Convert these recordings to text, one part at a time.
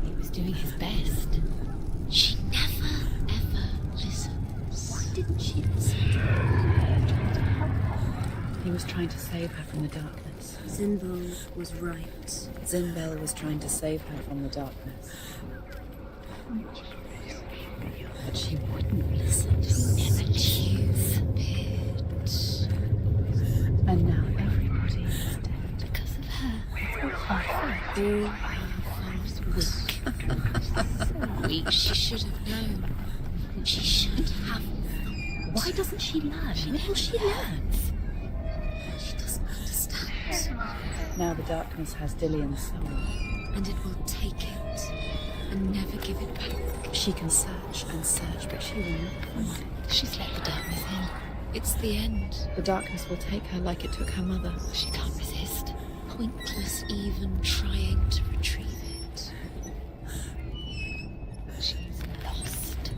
He was doing his best. She never, ever listens. Why didn't she listen? He was trying to save her from the darkness. Zinbel was right. Zinbel was trying to save her from the darkness. But she wouldn't listen. Never choose it. And now everybody is dead. Because of her. All Weak. She should have known. She should have. Why doesn't she learn? Well, she learns. She doesn't understand. Now the darkness has Dillian's soul. And it will take it and never give it back. She can search and search, but she will not find it. She's let the darkness in. It's the end. The darkness will take her like it took her mother. She can't resist. Pointless even trying to retrieve it. She's lost.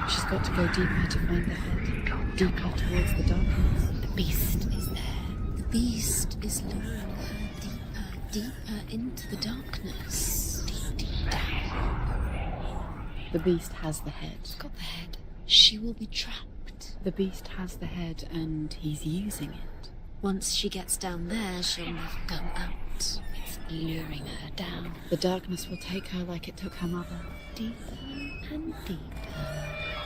She's got to go deeper to find the head. Deeper towards the darkness. The beast is there. The beast is luring her deeper into the darkness. Deep down. The beast has the head. She's got the head. She will be trapped. The beast has the head and he's using it. Once she gets down there, she'll never come out. It's luring her down. The darkness will take her like it took her mother. Deeper and deeper.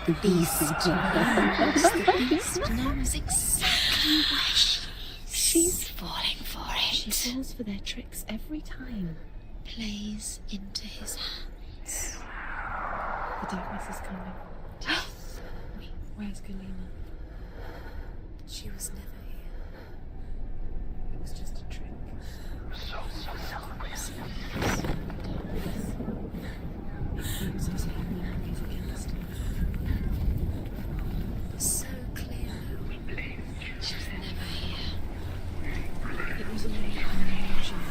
The beast knows. The beast knows exactly where she is. She's falling for it. She falls for their tricks every time. Plays into his hands. The darkness is coming. Wait, where's Galena? She was never here. It was just a trick. It uses her memories against her. So clear. She was never here. It was all an illusion.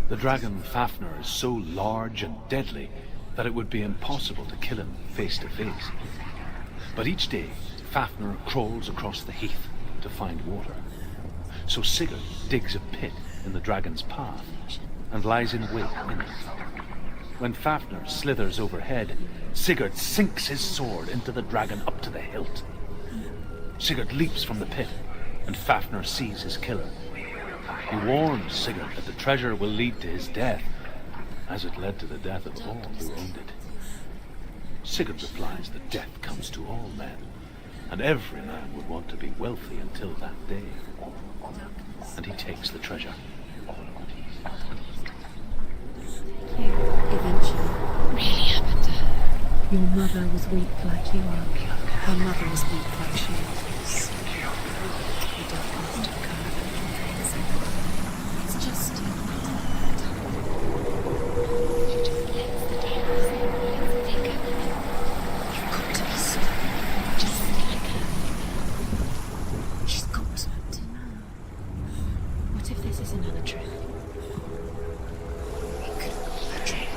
The dragon Fafnir is so large and deadly that it would be impossible to kill him face to face. But each day, Fafnir crawls across the heath to find water. So Sigurd digs a pit in the dragon's path and lies in wait in it. When Fafnir slithers overhead, Sigurd sinks his sword into the dragon up to the hilt. Sigurd leaps from the pit, and Fafnir sees his killer. He warns Sigurd that the treasure will lead to his death, as it led to the death of all who owned it. Sigurd replies that death comes to all men, and every man would want to be wealthy until that day. And he takes the treasure. Eventually. Really happened to her. Your mother was weak like you are. Her mother was weak like she is. The darkness took her. It's just she just lets the darkness in. It's bigger. You've got to be strong, just like her. She's got to know. What if this is another trick? It could all be a trick.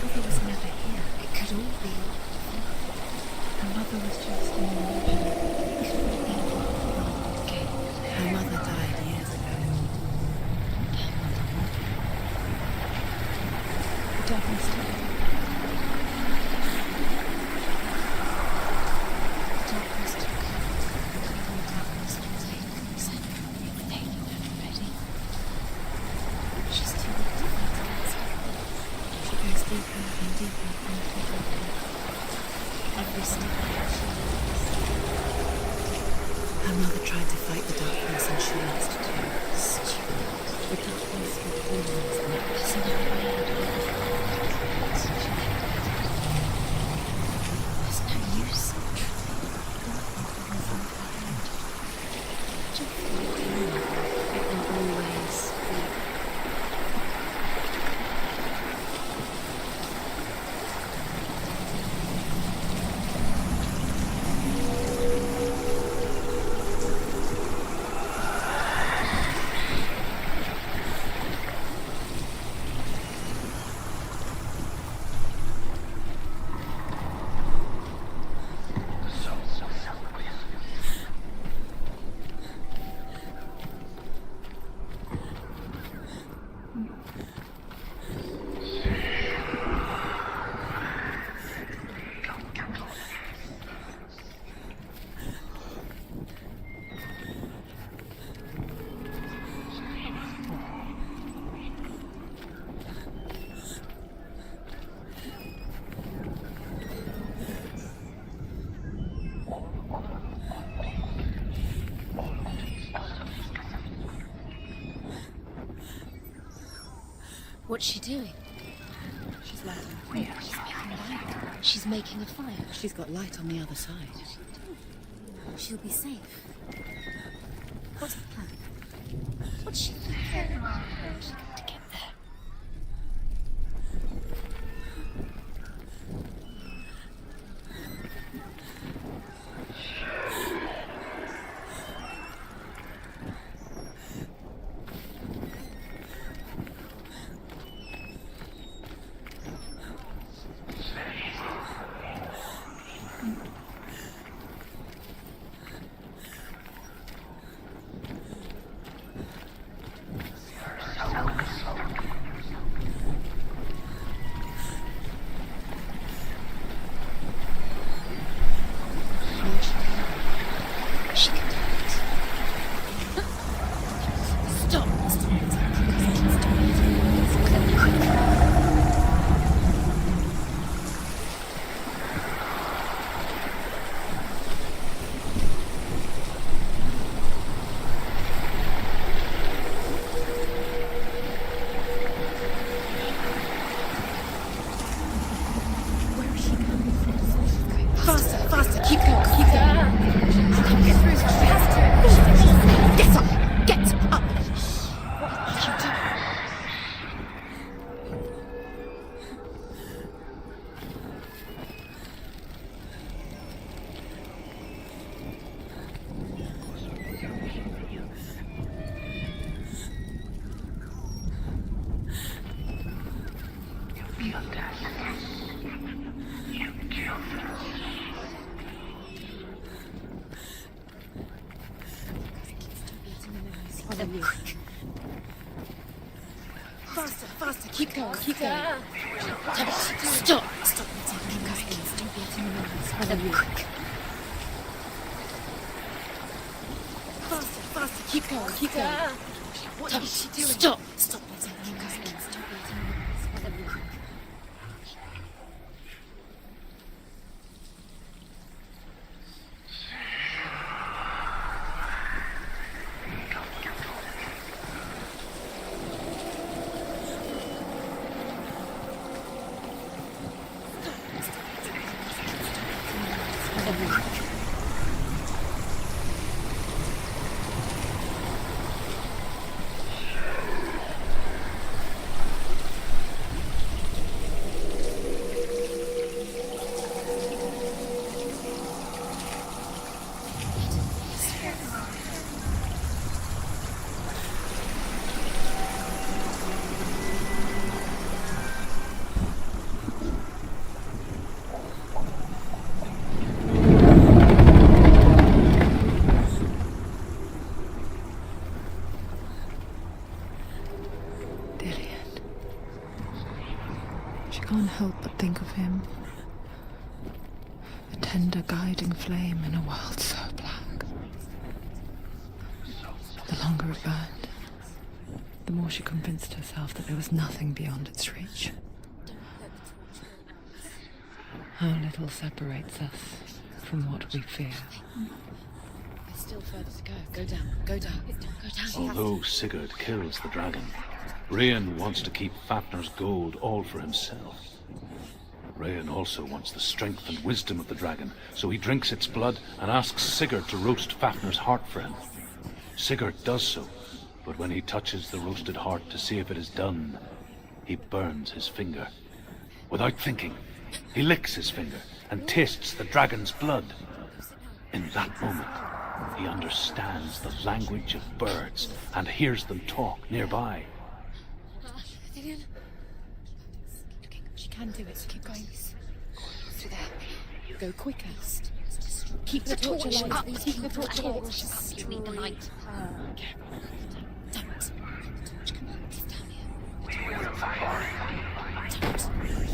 Mother was never here. It could all be. Her mother was just an illusion. Okay. Her mother died years ago. The darkness took her. The darkness took her. The darkness will take Senua. It's taking her already. She's too weak to fight against it. She goes deeper and deeper into the darkness. Every step she leaves. Her mother tried to fight the darkness and she lost too. Stupid. The darkness would always win. There's no way out of it. There's no use in trying. Just like you, it will always be. What's she doing? She's lighting. She's making light. She's making a fire. She's got light on the other side. She'll be safe. What's the plan? What's she thinking? How's she going to get there? She can do it. Stop! Where is she coming from? Faster, faster, keep going, keep going. She can't get through. She has to. Get up, get up. What did you do? Follow you. Faster, faster, keep going, keep going. Stop! Stop! Keep going. Don't be letting them know. Follow you. Faster, faster, keep going, keep going. What is she doing? Stop! Stop! Letting them go. Don't be letting them know. Follow you. She can't help but think of him. A tender guiding flame in a world so black. The longer it burned, the more she convinced herself that there was nothing beyond its reach. How little separates us from what we fear. There's still further to go. Go down. Go down. Go down. Although Sigurd kills the dragon, Rayan wants to keep Fafnir's gold all for himself. Rayan also wants the strength and wisdom of the dragon, so he drinks its blood and asks Sigurd to roast Fafnir's heart for him. Sigurd does so, but when he touches the roasted heart to see if it is done, he burns his finger. Without thinking, he licks his finger and tastes the dragon's blood. In that moment, he understands the language of birds and hears them talk nearby. She can do it, so keep going. Through there. Go quicker. Keep the torch alight up. Keep the torch alight. You need the light. Don't. Come on, get down here. Don't breathe.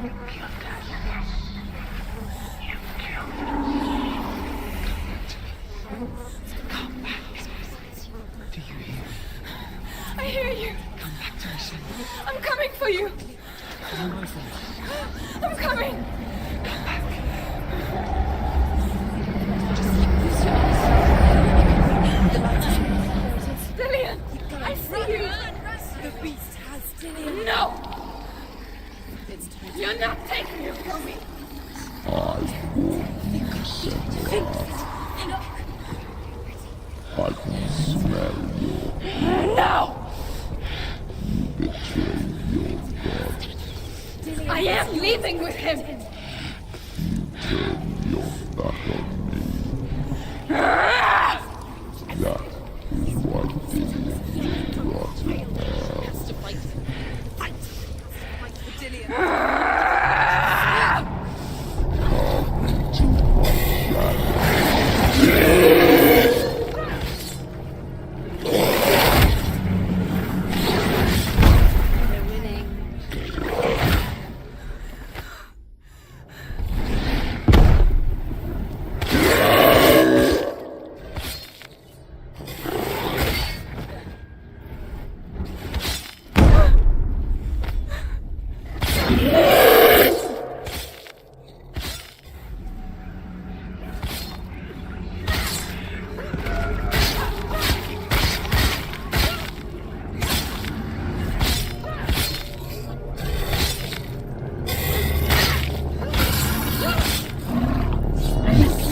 Come back. Do you hear? I hear you. Come back to me, Senua. I'm coming for you. You're my voice. I'm coming. Come back. Dillian, I see you. The beast has Dillian. No. You're not taking it from me. I can smell your No. betrayal, your God. I am leaving with him. Turn your back on me. That is why Dillian will rot in hell. Come to my shadow. They're winning.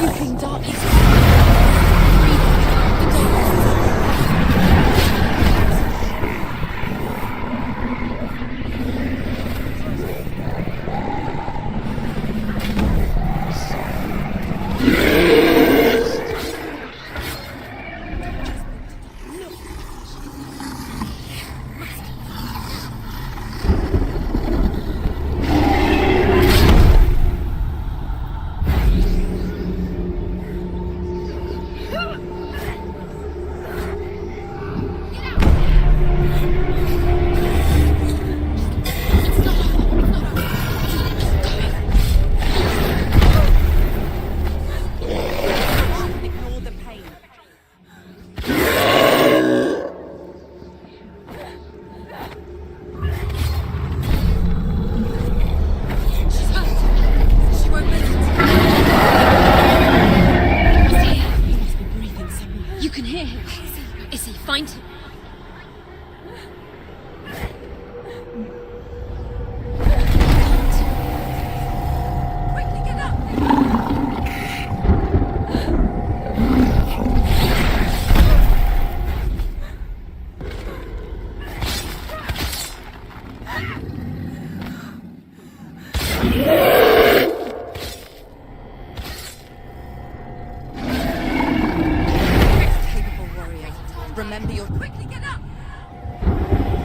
Puking darkness. Ignore the pain. She's hurt. She won't make it. He's here. He must be breathing somewhere. You can hear him. Is he? Find him. Quickly get up! Capable warrior. Remember your. Quickly get up!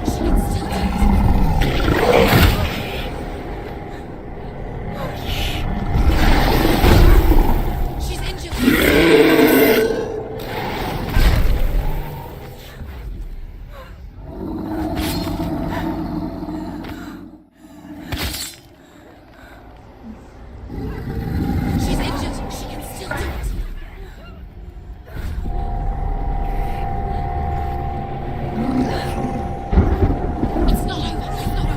She can still do it. She's injured. She's injured. She can still do it. It's not over. It's not over.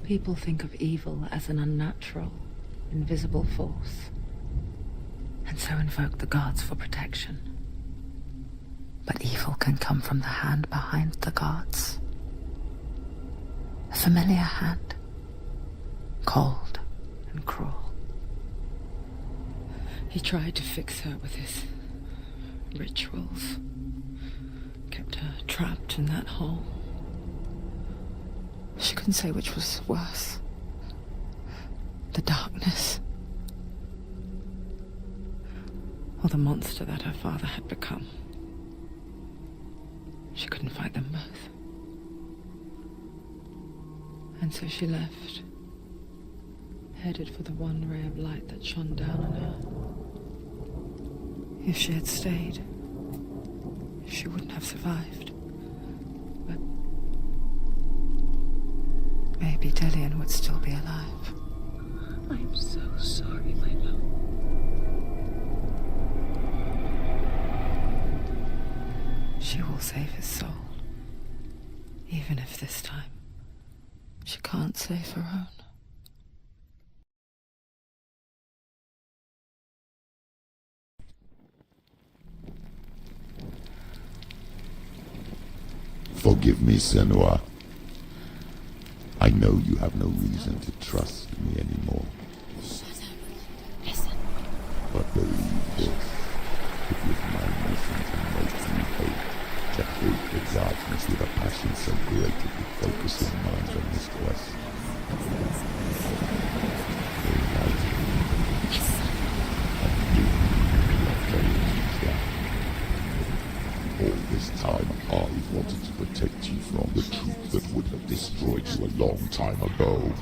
People think of evil as an unnatural, invisible force, and so invoke the gods for protection. But evil can come from the hand behind the gods. A familiar hand, cold and cruel. He tried to fix her with his rituals. Kept her trapped in that hole. She couldn't say which was worse. The darkness, or the monster that her father had become. She couldn't fight them both. And so she left, headed for the one ray of light that shone down on her. If she had stayed, she wouldn't have survived. But maybe Dillian would still be alive. I'm so sorry, my love. She will save his soul. Even if this time she can't save her own. Forgive me, Senua. I know you have no reason to trust me anymore. Shut up. Listen. But believe this. It was my mission to make you hate. To hate the darkness with a passion so great it could focus your mind on this quest. All this time, I wanted to protect you from the truth that would have destroyed you a long time ago.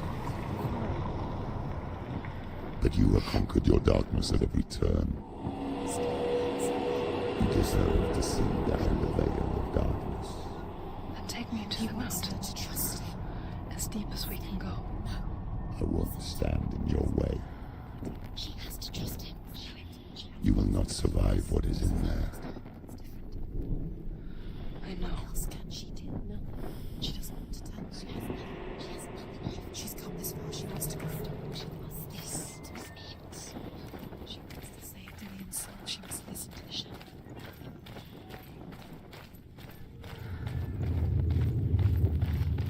But you have conquered your darkness at every turn. You deserve to see down the veil of darkness. And take me into the mountain. To trust him. As deep as we can go. I won't stand in your way. She has to trust him. You will not survive what is in there. I know. What else can she do? Nothing. She doesn't want to tell. She has nothing. She's come this far. She wants to go. She wants this to be it. She wants to save Dillian's soul. She must listen to the shadow.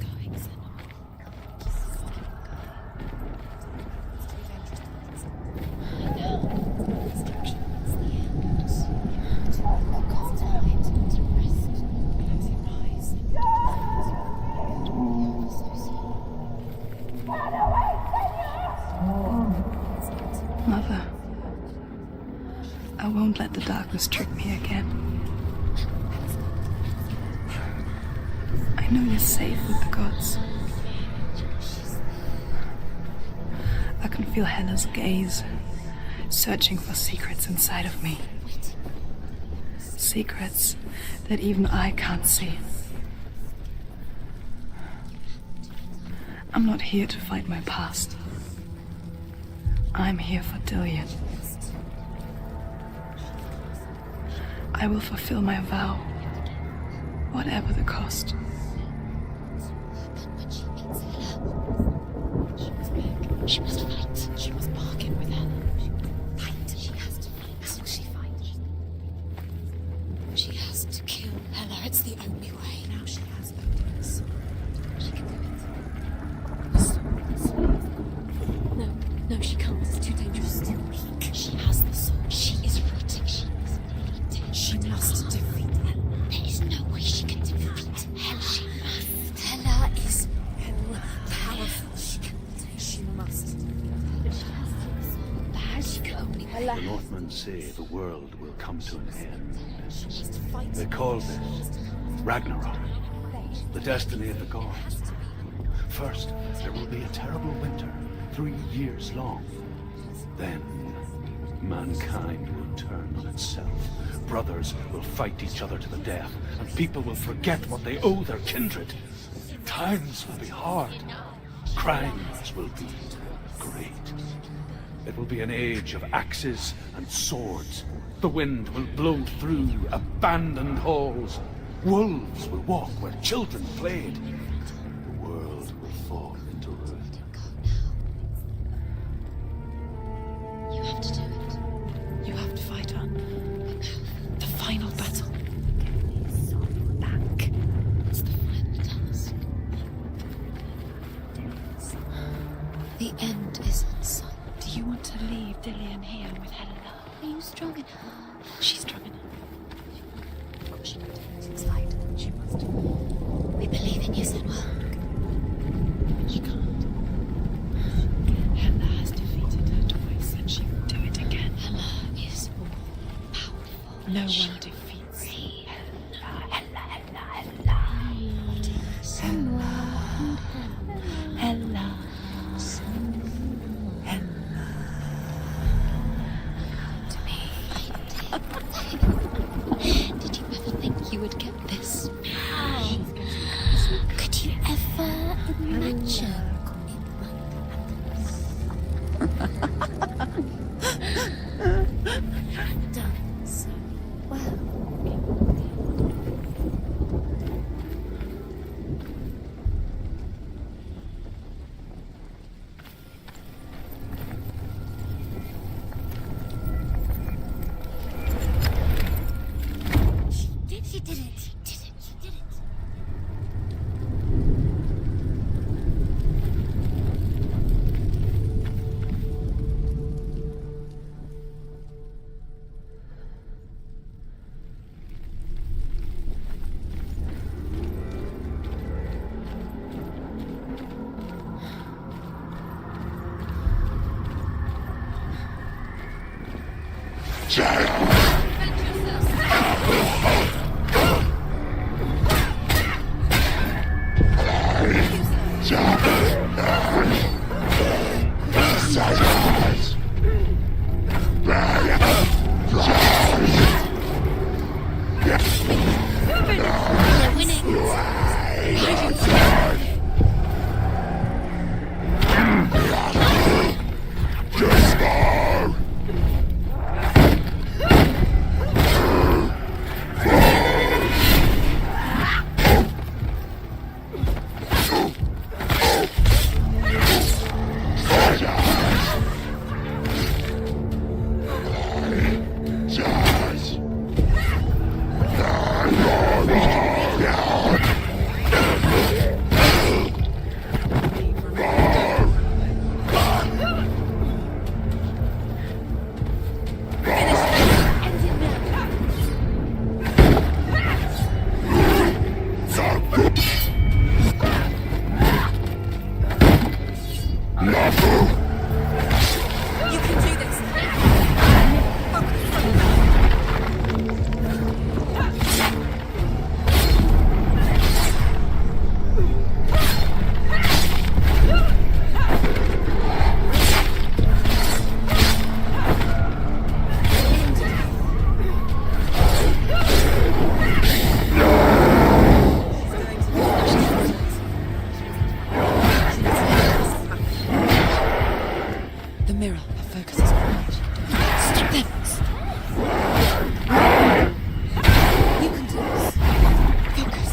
Going, Senua. Keep going. It's too dangerous. I know. It's capture. It's the end. To contemplate, to rest. Close your eyes. Mother, I won't let the darkness trick me again. I know you're safe with the gods. I can feel Hela's gaze, searching for secrets inside of me. Secrets that even I can't see. I'm not here to fight my past. I'm here for Dillian. I will fulfill my vow, whatever the cost. But she needs Hela. She must beg. She must fight. She must bargain with Hela. Fight. She has to fight. How will she fight? She has to kill Hela. It's the only way. Now she has Odin's. She can do it. No, she can't. It's too dangerous. Still weak. She has the soul. She is rotting. She must defeat it. She must defeat Hela. There is no way she can defeat Hela. She must. Hela is powerful. She must. But she has the soul. She can only The Northmen say the world will come to an end. She has to fight. They call this Ragnarok, the destiny of the gods. First, there will be a terrible winter, 3 years long. Then, mankind will turn on itself. Brothers will fight each other to the death, and people will forget what they owe their kindred. Times will be hard. Crimes will be great. It will be an age of axes and swords. The wind will blow through abandoned halls. Wolves will walk where children played. The world will fall into ruin. You have to do it. You have to fight on. The final battle. Back. It's the final task. The end is in sight. Do you want to leave Dillian here with Hela? Are you strong enough? She's strong enough. Of course she can do it. It's fine. She must. would get this. How? Could you ever imagine? Done so well. She did it. She did it. She did it. We're winning. You can do this. The mirror that focuses on you. Stop them! You can do this. Focus.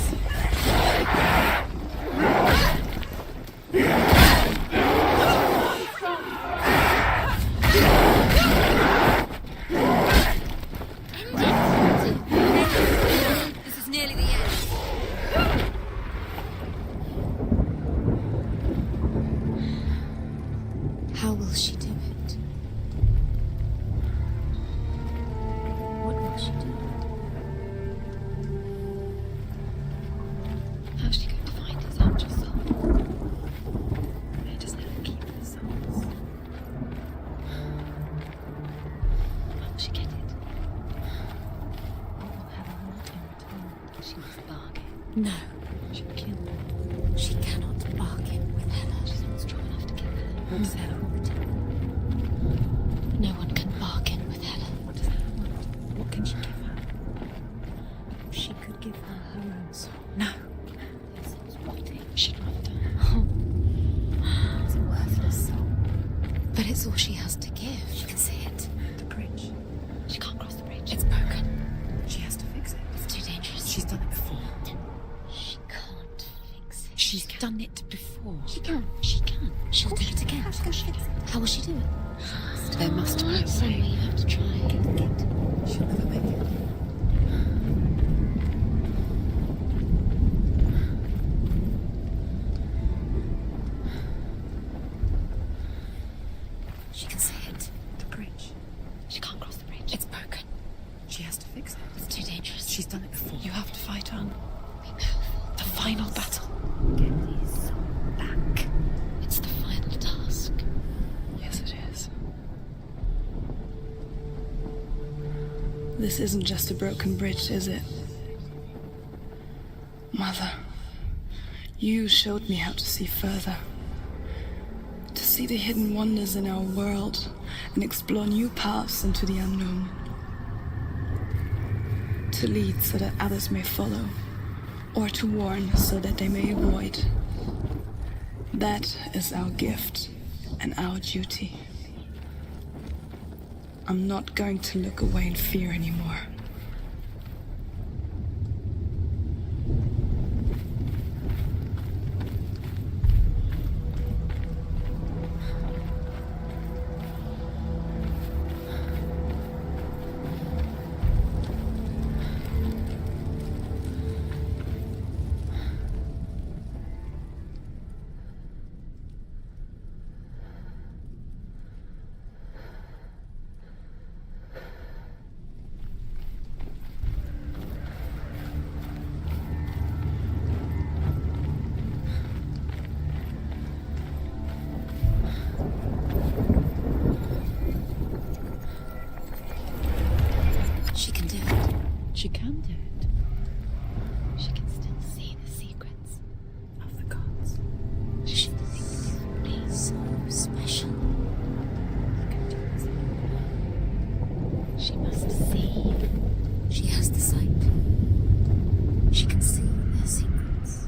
This is nearly the end. How will she do it? What will she do? How's she going to find his angel soul? Where does Helen keep her souls? How will she get it? What will Helen want in return? She must bargain. No, She'll kill. she cannot bargain with Hela. She's not strong enough to kill Helen. What does Hela want? No one can bargain with Hela. What does Helen want? What can she give her? She could give her her own soul. No. Her soul's rotting. She'd rather die. It's a worthless soul. But it's all she has to give. She can see it. The bridge. She can't cross the bridge. It's broken. She has to fix it. It's too dangerous. She's done it before. She can't fix it. She's done it before. She can. She can. She'll do it again. How will she do it? There must be a Somewhere way. you have to try. She'll never make it. She can see it. The bridge. She can't cross the bridge. It's broken. She has to fix it. It's too dangerous. She's done it before. You have to fight on. Be powerful. The final battle. Get his soul back. It's the final task. Yes, it is. This isn't just a broken bridge, is it? Mother, you showed me how to see further. To see the hidden wonders in our world and explore new paths into the unknown. to lead so that others may follow, or to warn so that they may avoid. That is our gift and our duty. I'm not going to look away in fear anymore. She can do it. She can do it. She can still see the secrets of the gods. She thinks he's so special. She must see. She has the sight. She can see their secrets.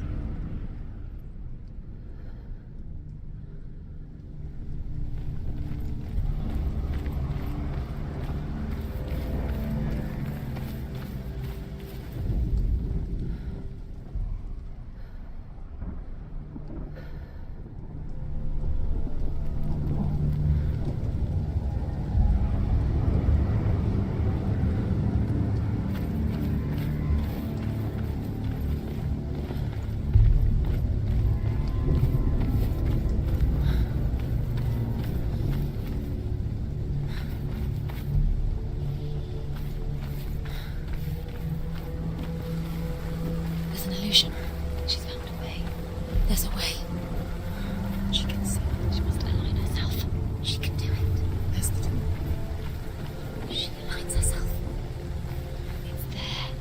There's an illusion. She's found a way. There's a way. She can see. She must align herself. She can do it. There's the door. She aligns herself. It's there.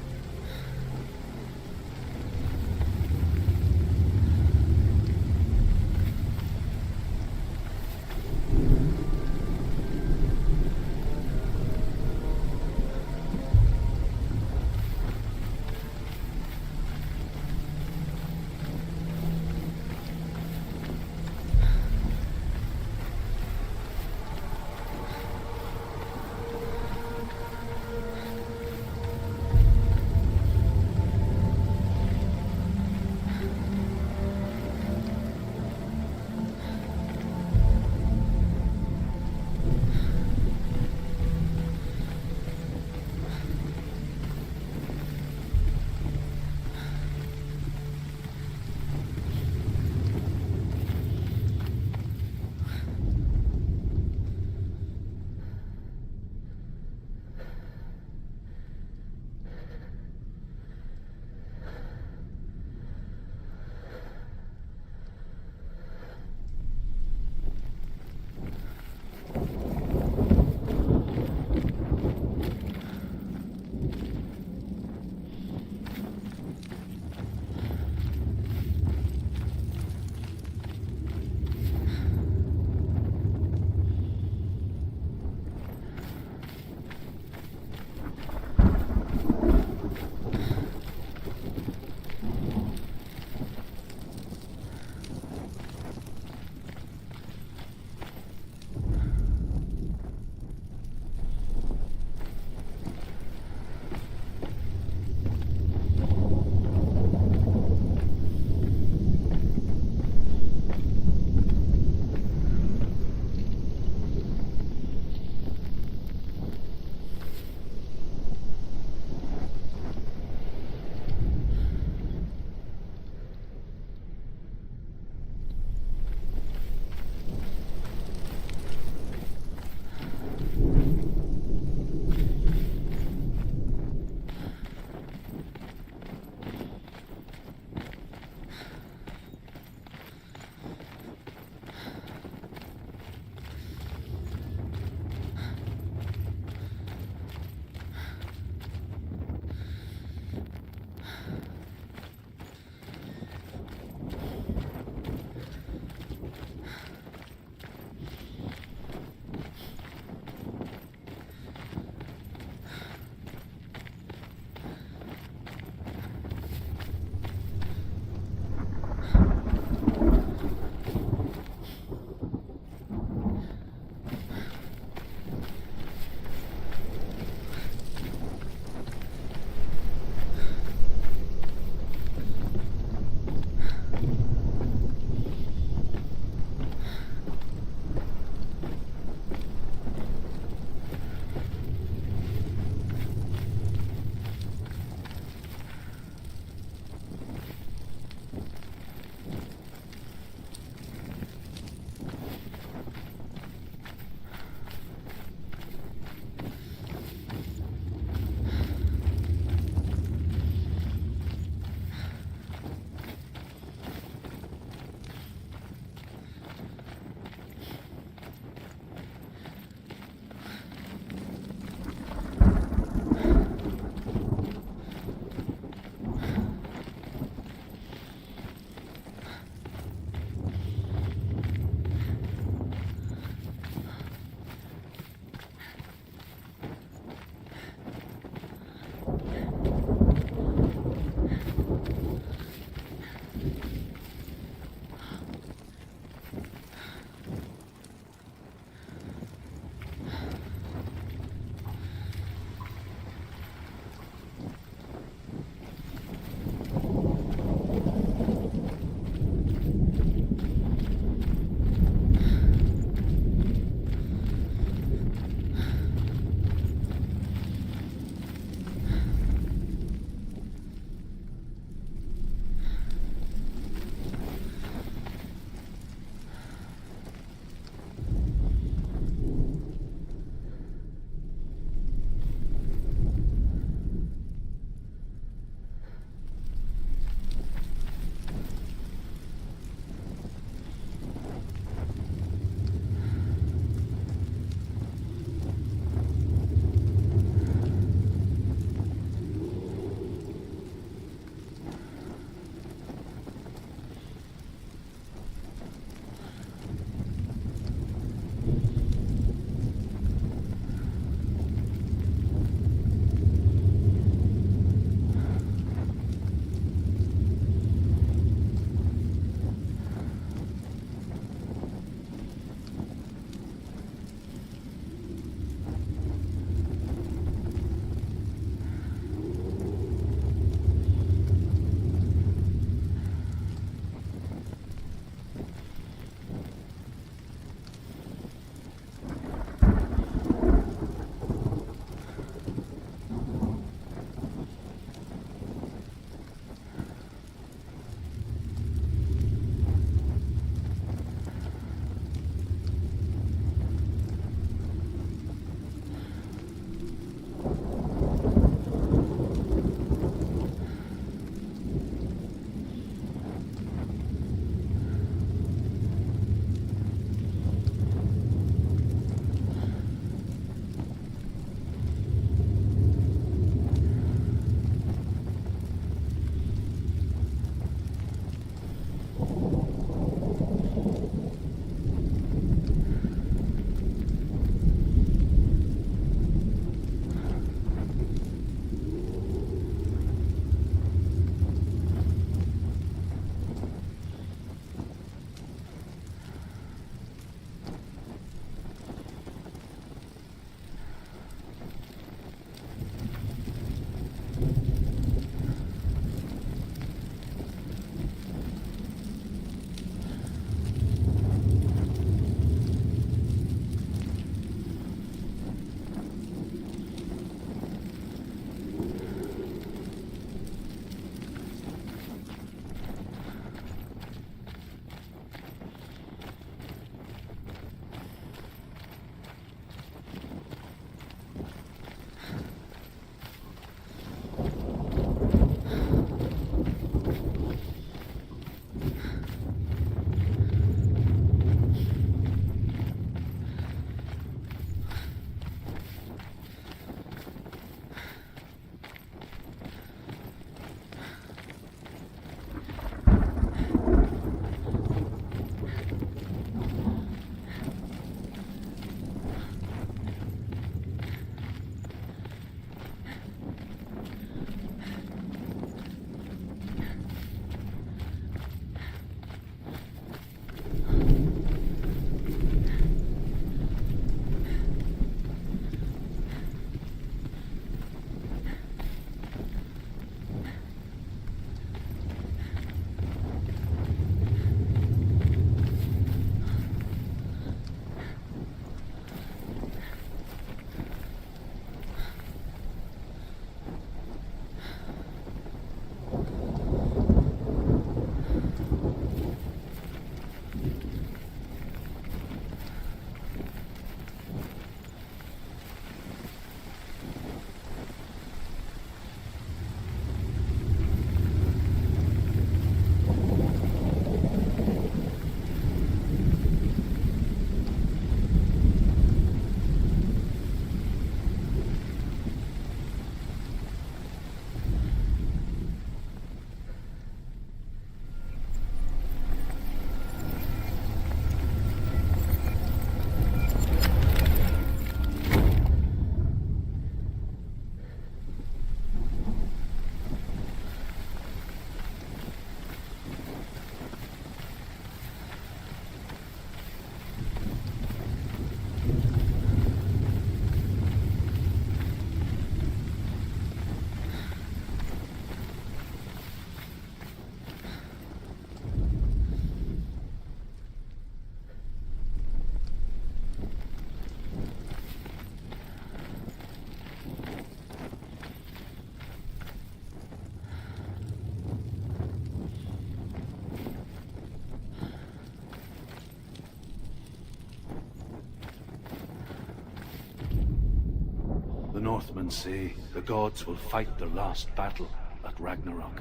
Northmen say the gods will fight their last battle at Ragnarok.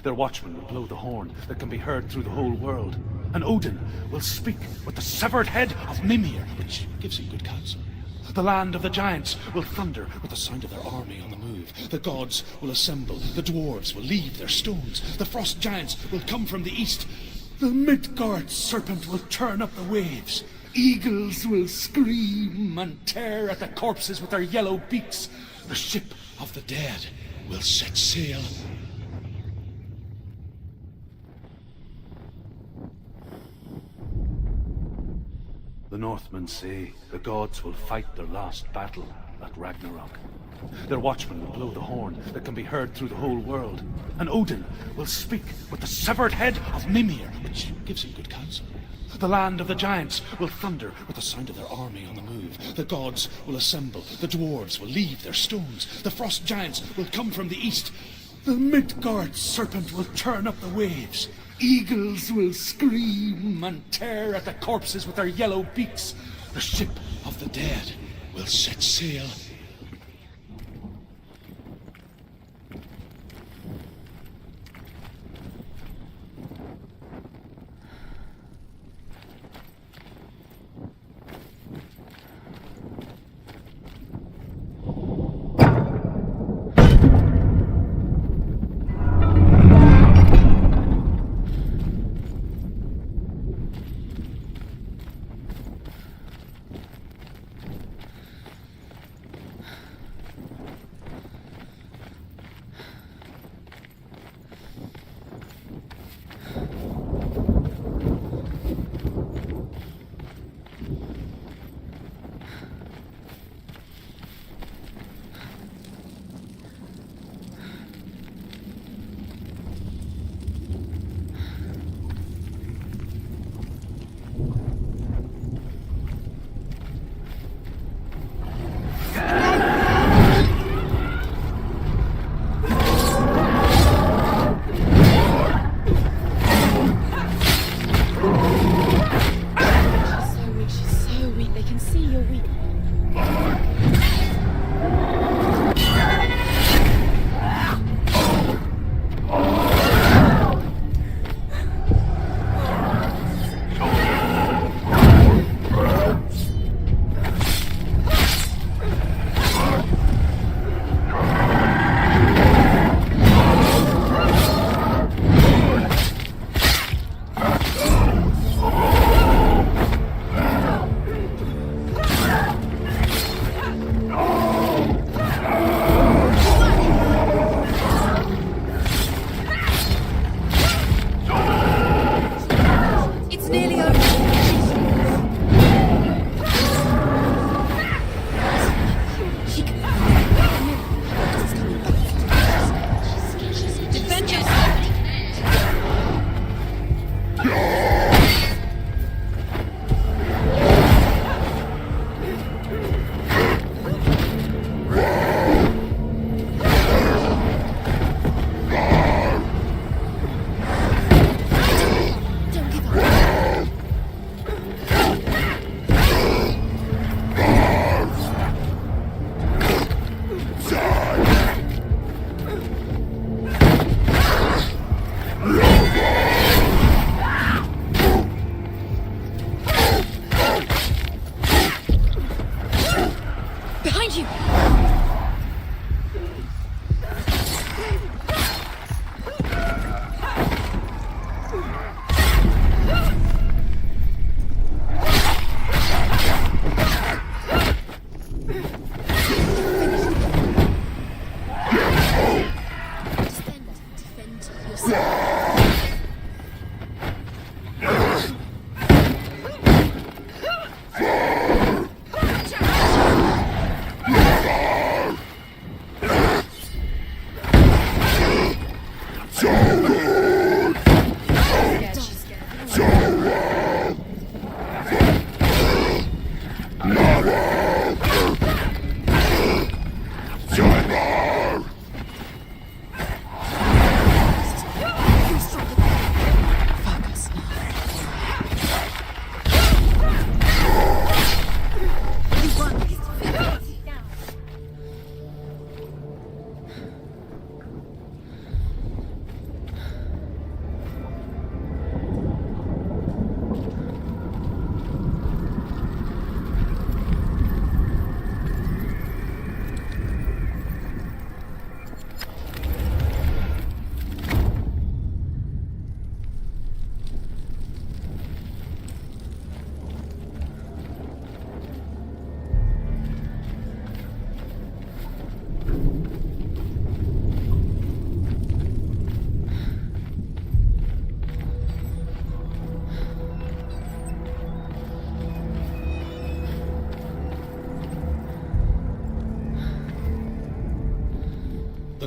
Their watchmen will blow the horn that can be heard through the whole world, and Odin will speak with the severed head of Mimir, which gives him good counsel. The land of the giants will thunder with the sound of their army on the move. The gods will assemble, the dwarves will leave their stones, the frost giants will come from the east, the Midgard serpent will turn up the waves, eagles will scream and tear at the corpses with their yellow beaks, the ship of the dead will set sail. The Northmen say the gods will fight their last battle at Ragnarok. Their watchmen will blow the horn that can be heard through the whole world, and Odin will speak with the severed head of Mimir, which gives him good counsel. The land of the giants will thunder with the sound of their army on the move. The gods will assemble, the dwarves will leave their stones, the frost giants will come from the east, the Midgard serpent will turn up the waves, eagles will scream and tear at the corpses with their yellow beaks, the ship of the dead will set sail.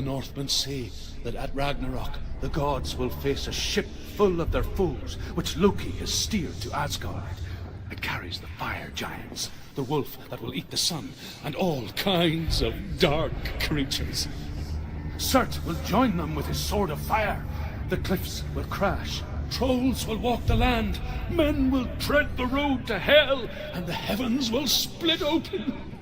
Northmen say that at Ragnarok the gods will face a ship full of their foes, which Loki has steered to Asgard. It carries the fire giants, the wolf that will eat the sun, and all kinds of dark creatures. Surt will join them with his sword of fire. The cliffs will crash. Trolls will walk the land. Men will tread the road to hell, and the heavens will split open.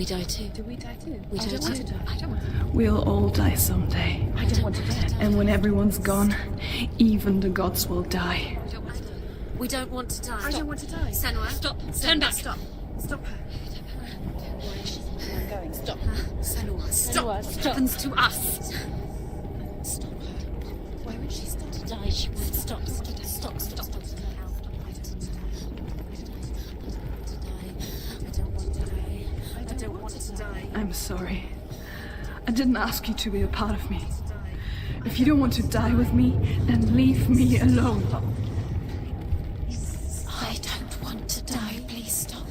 We die too. Do we die too? We I die don't want to too. die. I don't want to die. We'll all die someday. I don't want to die. And when everyone's gone, even the gods will die. We don't want to die. I don't want to die. Senua, stop. Turn back. Stop. Stop her. I'm going. Stop. Senua, stop. Senua, What stop. happens to us? Stop her. Why would she stop? To die, she won't stop. Stop. I don't want to die. I'm sorry. I didn't ask you to be a part of me. If you don't want to die with me, then leave me alone. I don't want to die. Please stop.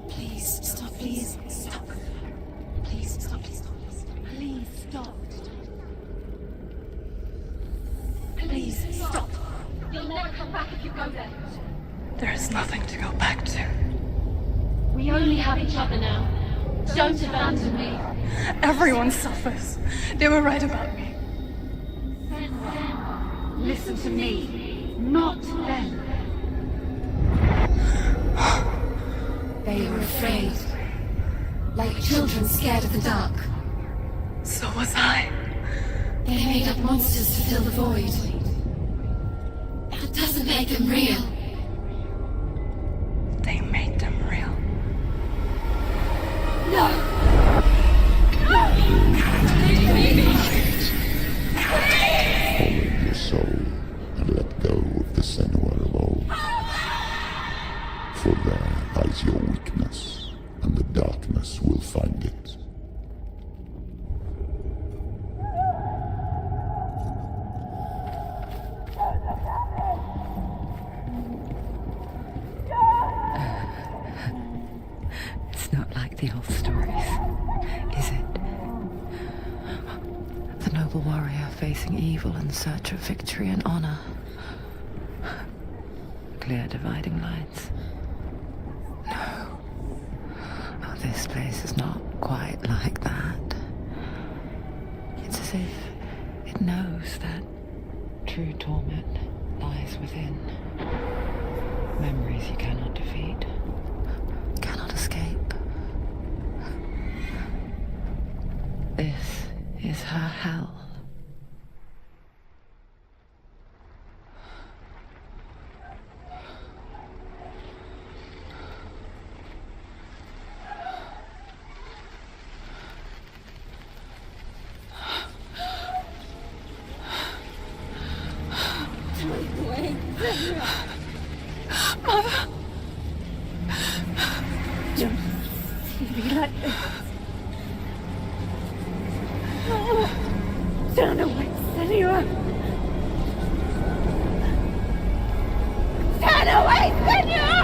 Please stop. Please stop. Please stop. Please stop. Please stop. Please stop. You'll never come back if you go there. There is nothing to go back to. We only have each other now. Don't abandon me. Everyone suffers. They were right about me. Listen to me, not them. They were afraid. Like children scared of the dark. So was I. They made up monsters to fill the void. That doesn't make them real. They made them real. Follow your soul and let go of the Senua of old. For there lies your weakness, and the darkness will find it. It's not like the old stories, is it? The noble warrior facing evil in search of victory and honor. Clear dividing lines. No. Oh, this place is not quite like that. It's as if it knows that true torment lies within. Memories you cannot defeat, cannot escape. This is her hell. Turn away, Senua! Turn away, Senua!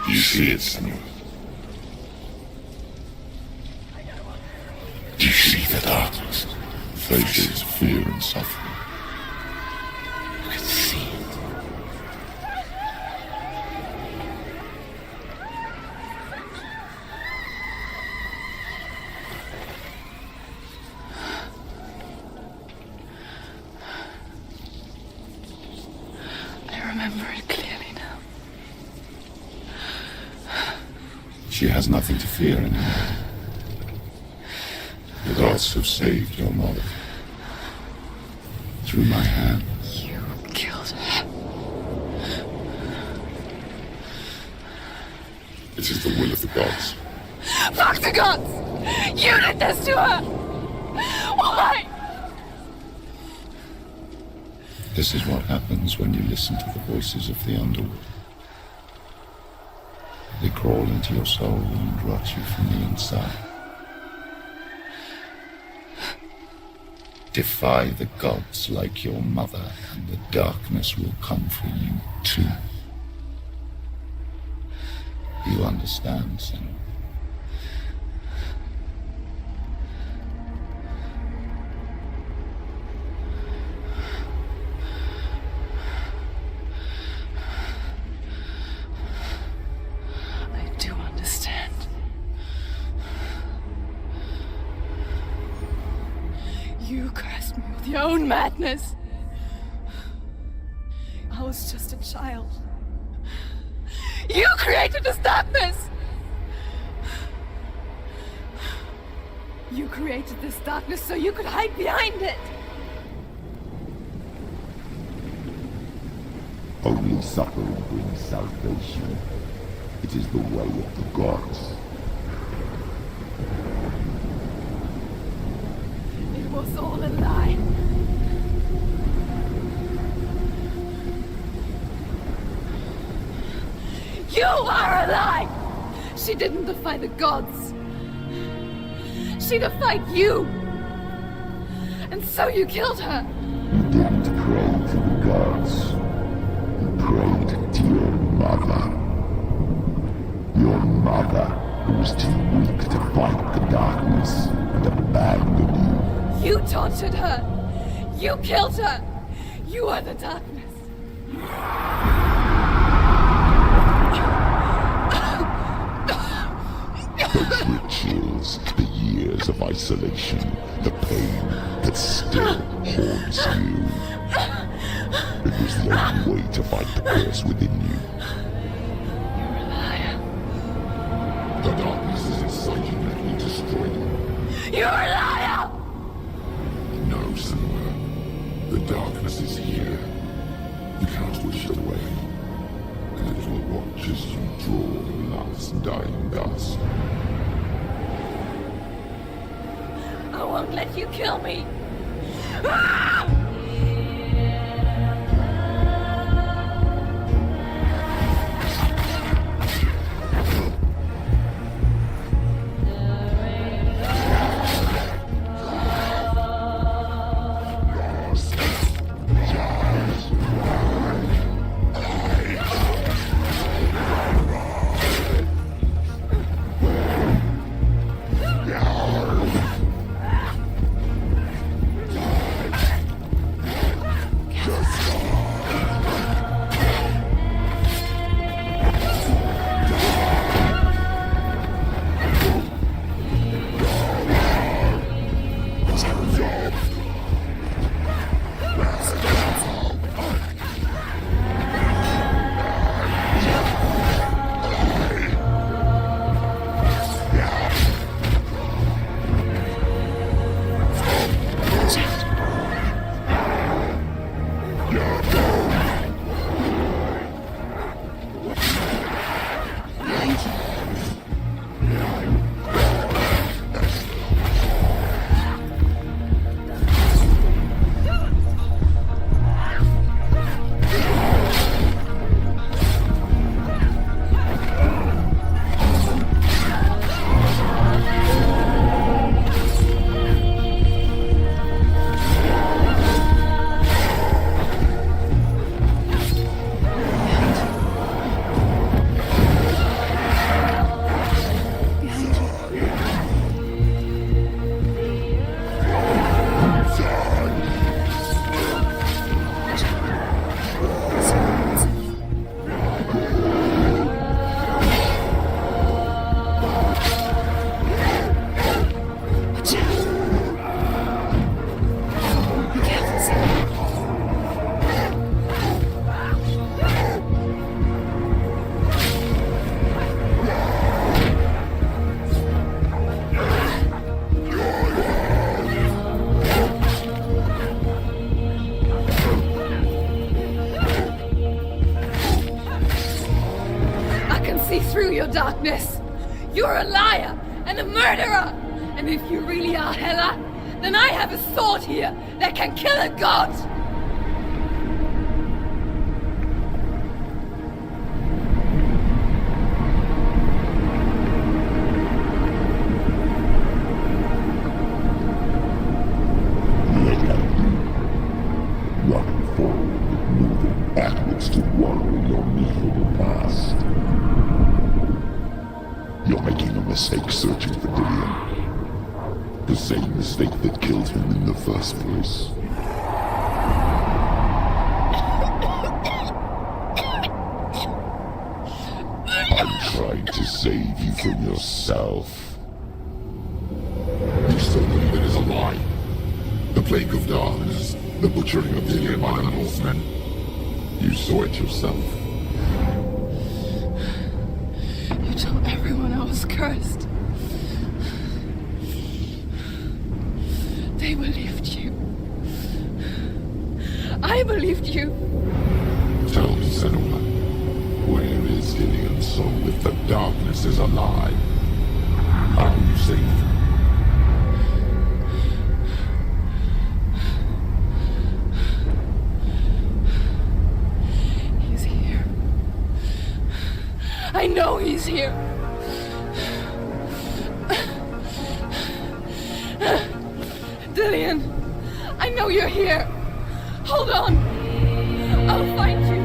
Do you see it, Senua? Do you see the darkness? Faces fear and suffering. You can see it. I remember it clearly now. She has nothing to fear anymore. The gods have saved your mother. Through my hand. You killed her. It is the will of the gods. Fuck the gods! You did this to her! Why? This is what happens when you listen to the voices of the underworld. They crawl into your soul and rot you from the inside. Defy the gods like your mother, and the darkness will come for you too. You understand, Senua? I do understand. You cursed me with your own madness. I was just a child. You created this darkness! You created this darkness so you could hide behind it! Only suffering brings salvation. It is the way of the gods. It was all a lie. You are a lie! She didn't defy the gods. She defied you! And so you killed her! You didn't pray to the gods. You prayed to your mother. Your mother, who was too weak to fight the darkness and abandoned you. You tortured her! You killed her! You are the darkness! Those rituals, the years of isolation, the pain that still haunts you. It was the only way to fight the curse within you. You're a liar. The darkness is inside you, let me destroy you. You're a liar! No, Senua. The darkness is here. You cannot wish it away. And it will watch as you draw the last dying gasp. I won't let you kill me! Darkness! You're a liar and a murderer! And if you really are Hela, then I have a sword here that can kill a god! Walking forward, moving backwards to wallow your miserable past. You're making a mistake searching for Dillion. The same mistake that killed him in the first place. I'm trying to save you from yourself. You still believe it is a lie. The plague of darkness, the butchering of Dillion by the Northmen. You saw it yourself. everyone I was cursed. They believed you. I believed you. Tell me, Senua, where is Dillian's soul if the darkness is alive? Are you safe? He's here. I know he's here. Dillian, I know you're here. Hold on. I'll find you.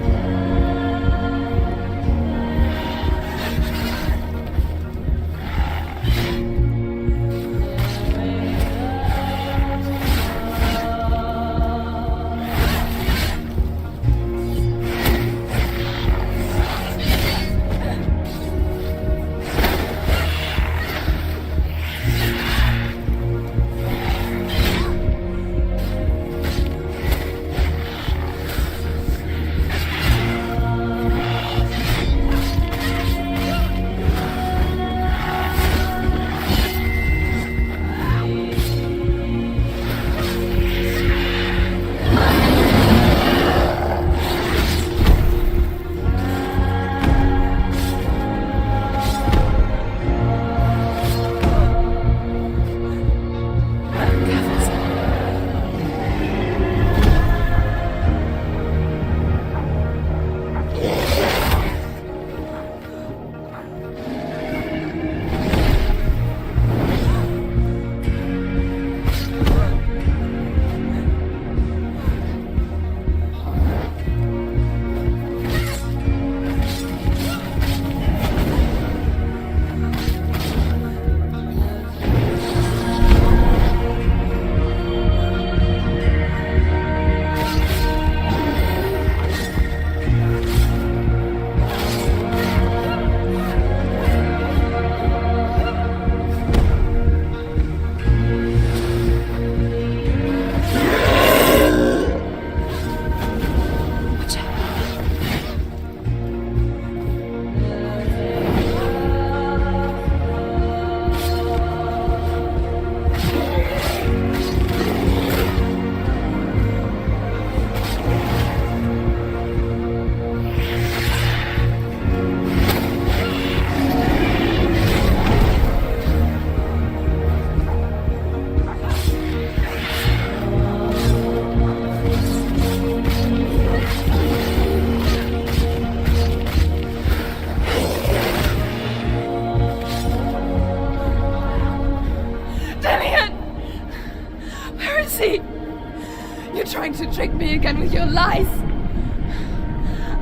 You're trying to trick me again with your lies.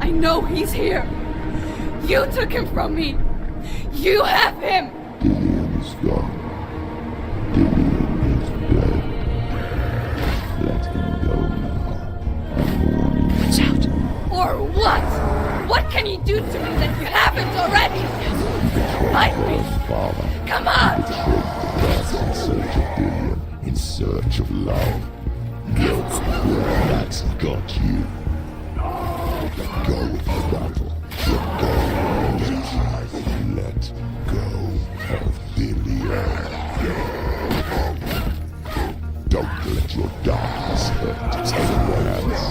I know he's here. You took him from me. You have him. Dillian is gone. Dillian is dead. Let him go now. I'm warning you. Watch out. Or what? What can you do to me that you haven't already? Fight me. Father. Come on. In search of love. That's got you. Let go of the battle. Let go of Dillian. Don't let your darkness hurt anyone else.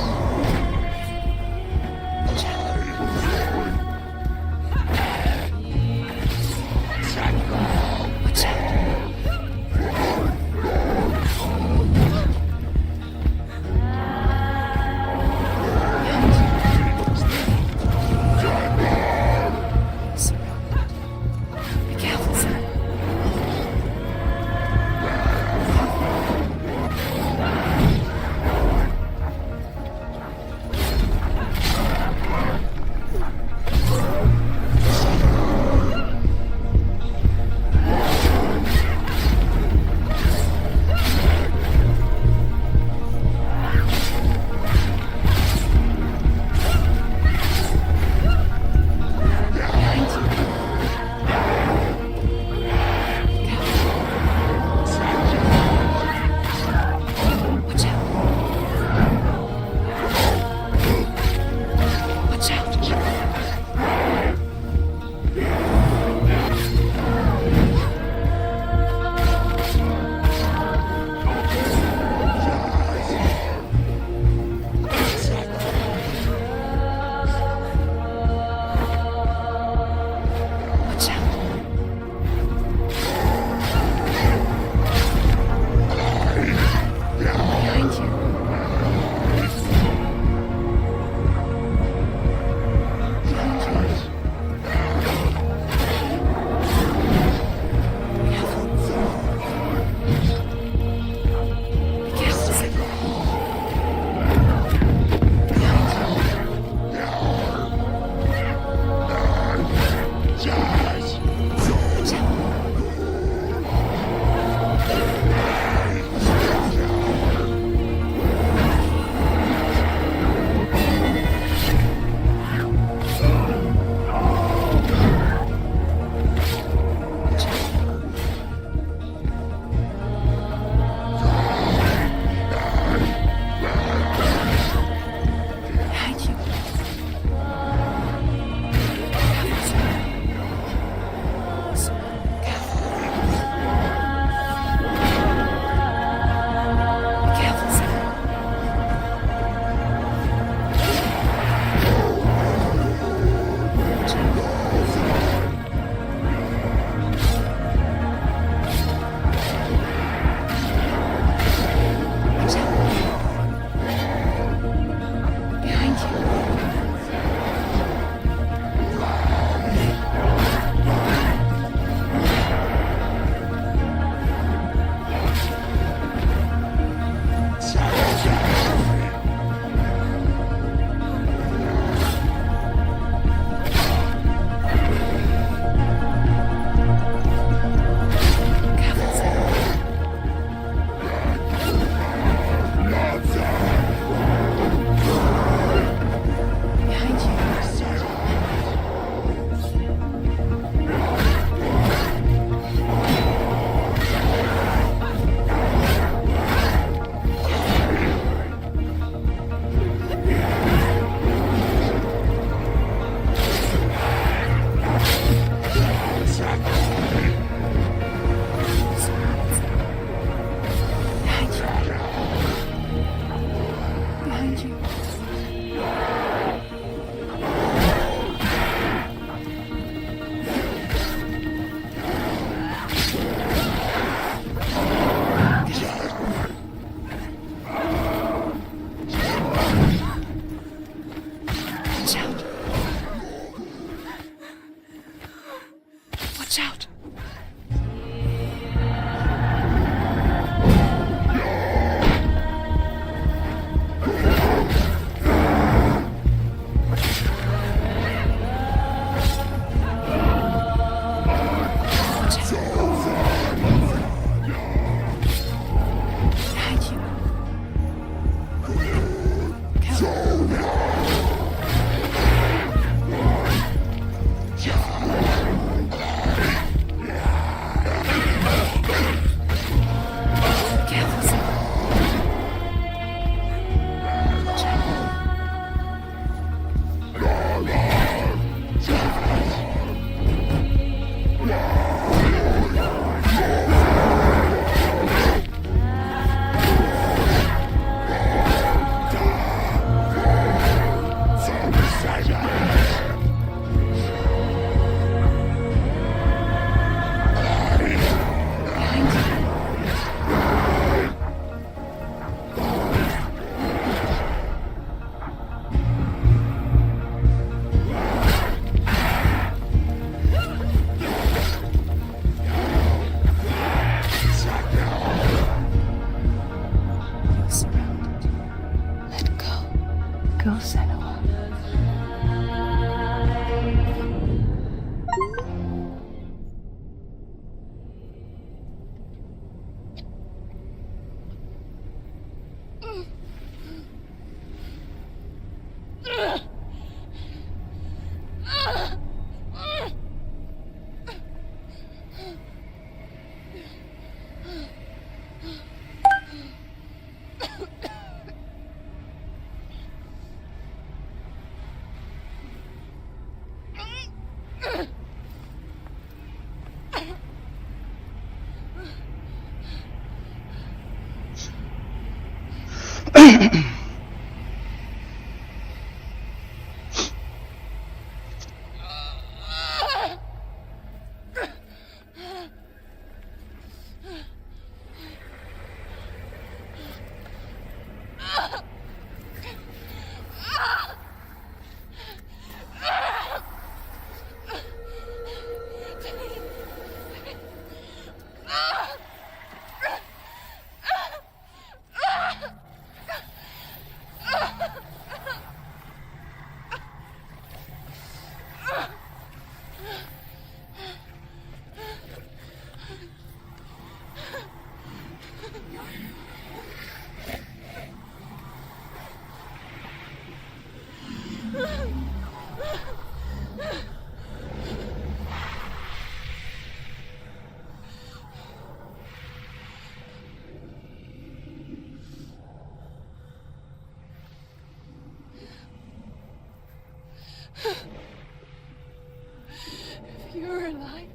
If you're alive,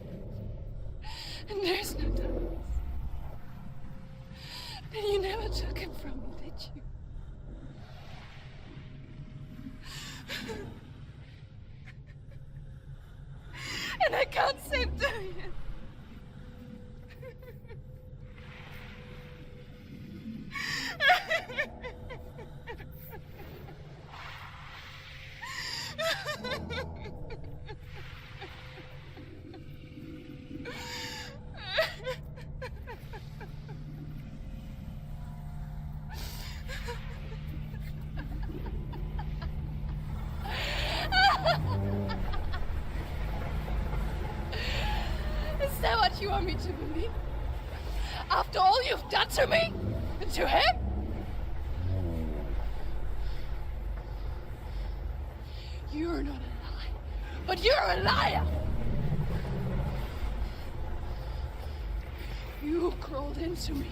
and there's no darkness, then you never took him from me, did you? And I can't save Dorian. Is that what you want me to believe? After all you've done to me? And to him? You're not a liar, but you're a liar! You crawled into me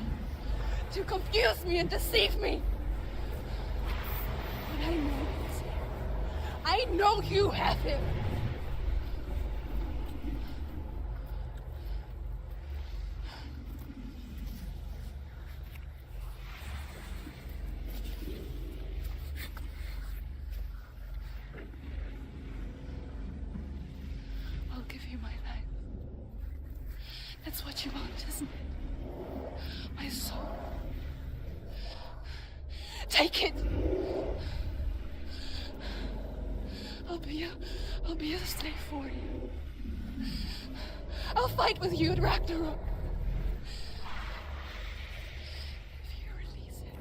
to confuse me and deceive me. But I know he's here. I know you have him. I'll give you my life. That's what you want, isn't it? My soul. Take it. I'll be a slave for you. I'll fight with you at Ragnarok. If you release it.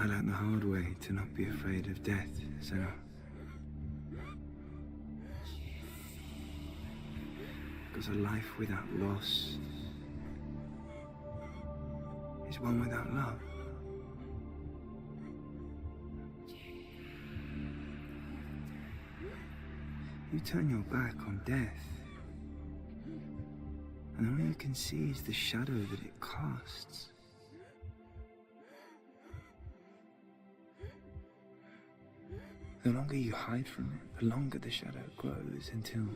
I learned the hard way to not be afraid of death, Senua. Because a life without loss is one without love. You turn your back on death, and all you can see is the shadow that it casts. The longer you hide from it, the longer the shadow grows until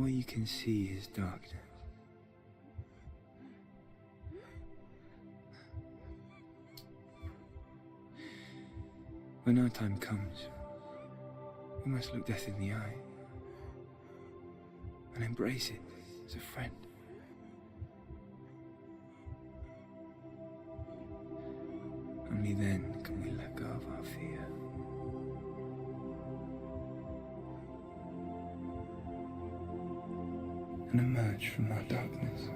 all you can see is darkness. When our time comes, we must look death in the eye and embrace it as a friend. Only then can we let go of our fear. And emerge from our darkness.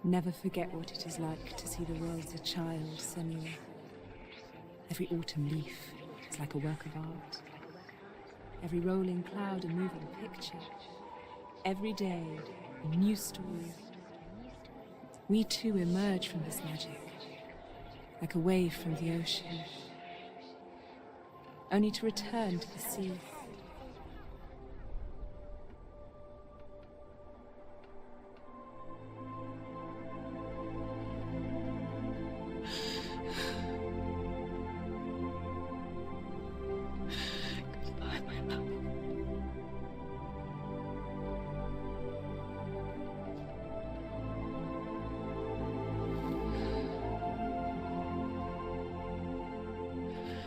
Never forget what it is like to see the world as a child, Senua. Every autumn leaf is like a work of art. Every rolling cloud a moving picture. Every day a new story. We too emerge from this magic, like a wave from the ocean, only to return to the sea.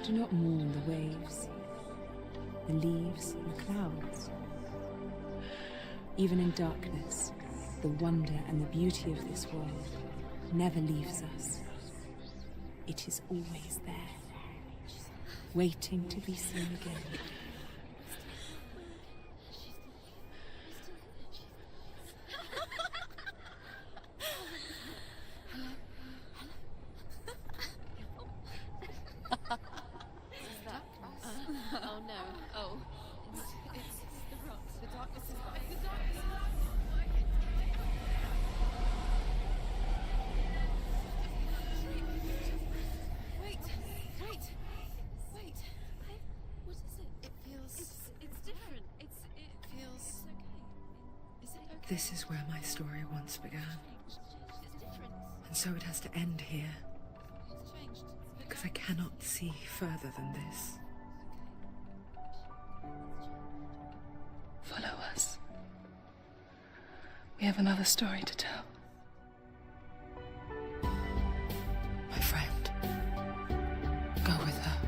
Do not mourn the waves, the leaves, and the clouds. Even in darkness, the wonder and the beauty of this world never leaves us. It is always there, waiting to be seen again. Oh no. Oh. It's the rocks. The darkness is fine. The darkness is fine. Wait. What is it? It feels... It's different. It feels... It's okay. Is it okay? This is where my story once began. It's different. And so it has to end here, It's changed. because I cannot see further than this. Follow us. We have another story to tell. My friend, go with her.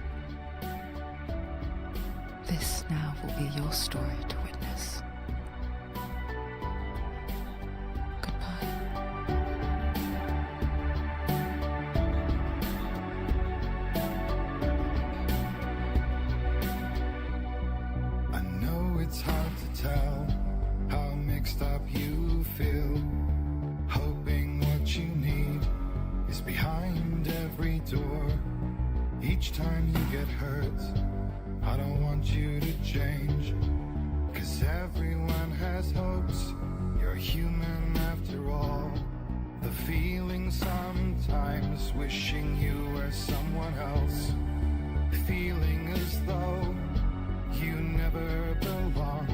This now will be your story to witness. Goodbye. I know it's hard to tell how mixed up you feel. hoping what you need is behind every door. Each time you get hurt, I don't want you to change, 'cause everyone has hopes. You're human after all. The feeling sometimes wishing you were someone else, feeling as though you never belong.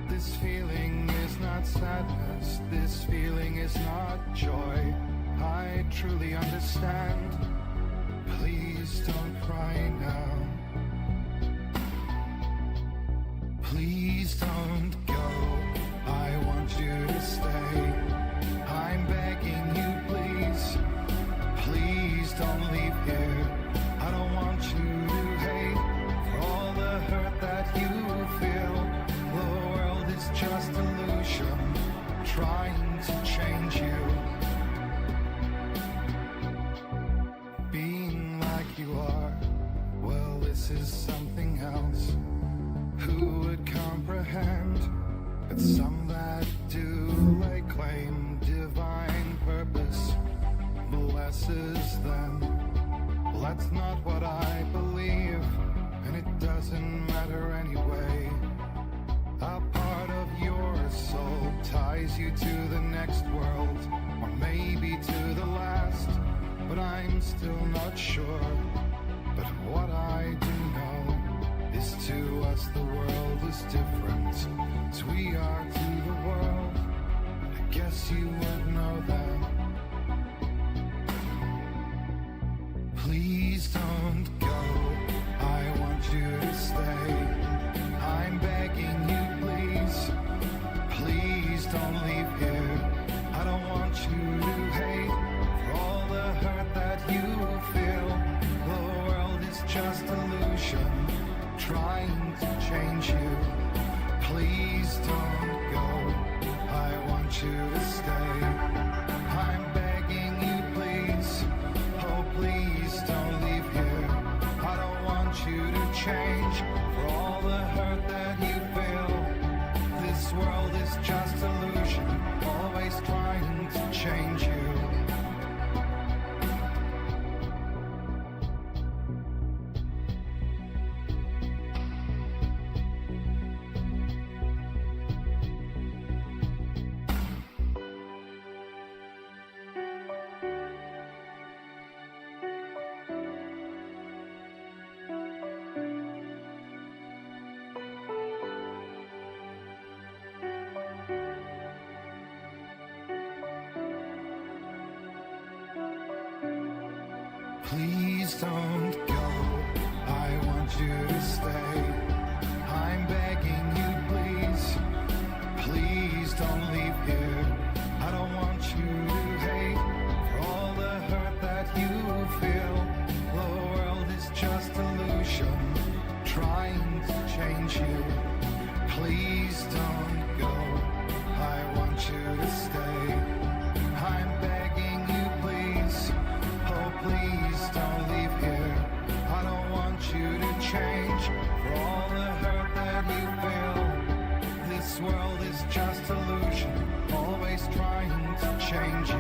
This feeling is not sadness, this feeling is not joy. I truly understand. Please don't cry now. Please don't go. I want you to stay. I'm begging you, please. Please don't leave here. I don't want you to hate for all the hurt that you feel. The world is just illusion, trying to change you. Being like you are, well, this is something else. Who would comprehend? But some that do lay claim divine purpose blesses them. Well, that's not what I believe, and it doesn't matter anyway. A part of your soul ties you to the next world, or maybe to the last, but I'm still not sure. But what I do know is to us the world is different, as we are to the world. I guess you would know that. Please don't go. I want you to stay. I'm begging you, please. Please don't leave here. I don't want you to hate for all the hurt that you feel. The world is just illusion, trying to change you. Please don't go. I want you to stay. I'm begging you, please. Oh, please don't leave here. I don't want you to change for all the hurt that you feel. This world is just illusion, always trying to change you. Please don't go. I want you to stay. I'm begging you, please. Please don't leave here. I don't want you to hate for all the hurt that you feel. The world is just illusion, trying to change you. Please don't go. I want you to stay. I'm begging you, please. Oh, please don't leave here. I don't want you to change for all the hurt that you feel. This world is just illusion, always trying to change you.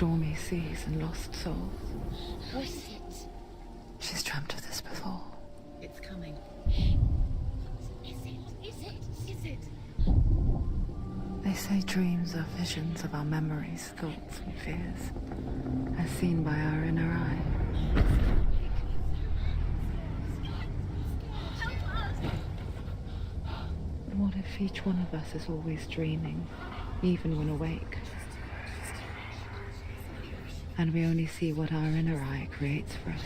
stormy seas and lost souls. What is it? She's dreamt of this before. It's coming. Is it? They say dreams are visions of our memories, thoughts, and fears, as seen by our inner eye. But what if each one of us is always dreaming, even when awake? And we only see what our inner eye creates for us.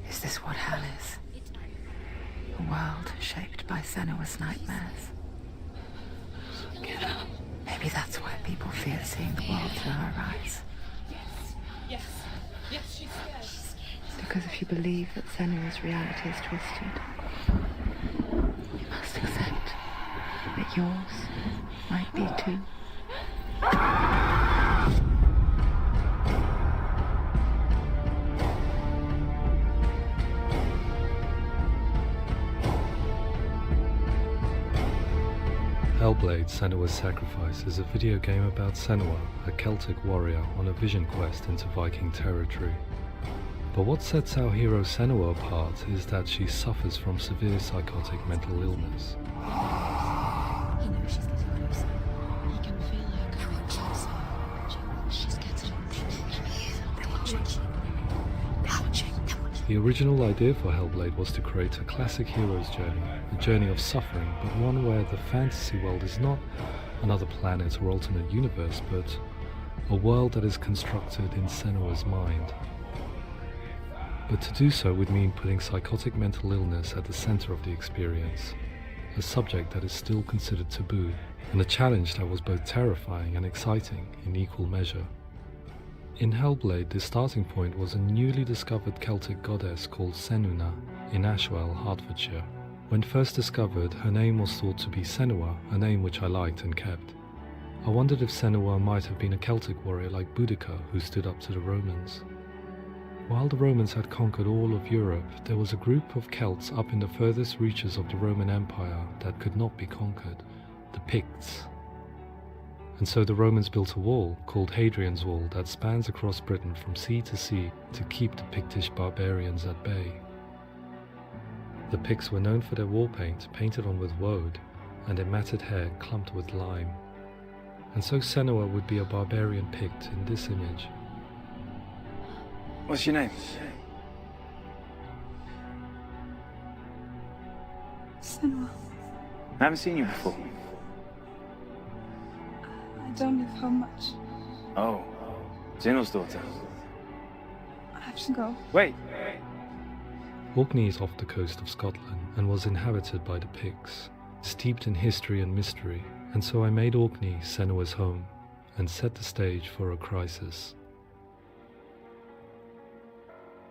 Is this what hell is? A world shaped by Senua's nightmares. Maybe that's why people fear seeing the world through her eyes. Yes, she's scared. Because if you believe that Senua's reality is twisted, you must accept that yours might be too. Hellblade: Senua's Sacrifice is a video game about Senua, a Celtic warrior on a vision quest into Viking territory. But what sets our hero Senua apart is that she suffers from severe psychotic mental illness. He knows she's getting closer. He can feel her coming closer. She's getting closer. They're watching. The original idea for Hellblade was to create a classic hero's journey, a journey of suffering, but one where the fantasy world is not another planet or alternate universe, but a world that is constructed in Senua's mind. But to do so would mean putting psychotic mental illness at the center of the experience, a subject that is still considered taboo, and a challenge that was both terrifying and exciting in equal measure. In Hellblade, the starting point was a newly discovered Celtic goddess called Senua in Ashwell, Hertfordshire. When first discovered, her name was thought to be Senua, a name which I liked and kept. I wondered if Senua might have been a Celtic warrior like Boudica who stood up to the Romans. While the Romans had conquered all of Europe, there was a group of Celts up in the furthest reaches of the Roman Empire that could not be conquered, the Picts. And so the Romans built a wall, called Hadrian's Wall, that spans across Britain from sea to sea to keep the Pictish barbarians at bay. The Picts were known for their war paint, painted on with woad, and their matted hair clumped with lime. And so Senua would be a barbarian Pict in this image. What's your name? Senua, I haven't seen you before. I don't live home much. Oh, Zeno's daughter. I have to go. Wait. Orkney is off the coast of Scotland and was inhabited by the Picts, steeped in history and mystery, and so I made Orkney Senua's home and set the stage for a crisis.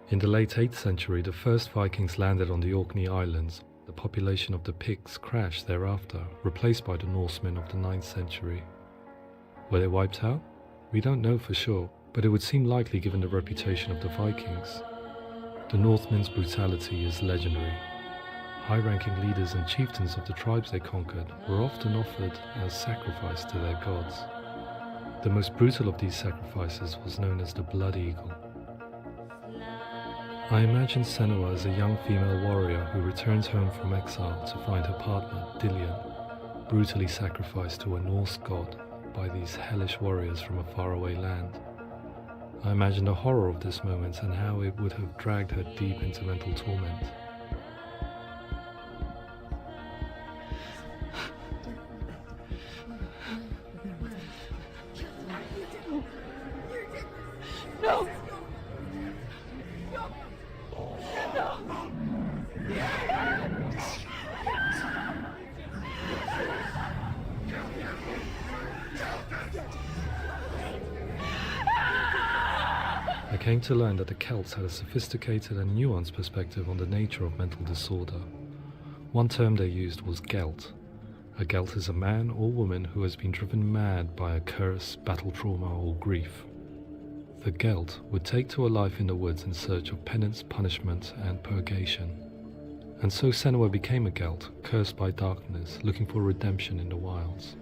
In the late 8th century, the first Vikings landed on the Orkney Islands. The population of the Picts crashed thereafter, replaced by the Norsemen of the 9th century. Were they wiped out? We don't know for sure, but it would seem likely given the reputation of the Vikings. The Northmen's brutality is legendary. High-ranking leaders and chieftains of the tribes they conquered were often offered as sacrifice to their gods. The most brutal of these sacrifices was known as the Blood Eagle. I imagine Senua as a young female warrior who returns home from exile to find her partner, Dillion, brutally sacrificed to a Norse god by these hellish warriors from a faraway land. I imagine the horror of this moment and how it would have dragged her deep into mental torment. No! I came to learn that the Celts had a sophisticated and nuanced perspective on the nature of mental disorder. One term they used was Gelt. A Gelt is a man or woman who has been driven mad by a curse, battle trauma, or grief. The Gelt would take to a life in the woods in search of penance, punishment, and purgation. And so Senua became a Gelt, cursed by darkness, looking for redemption in the wilds.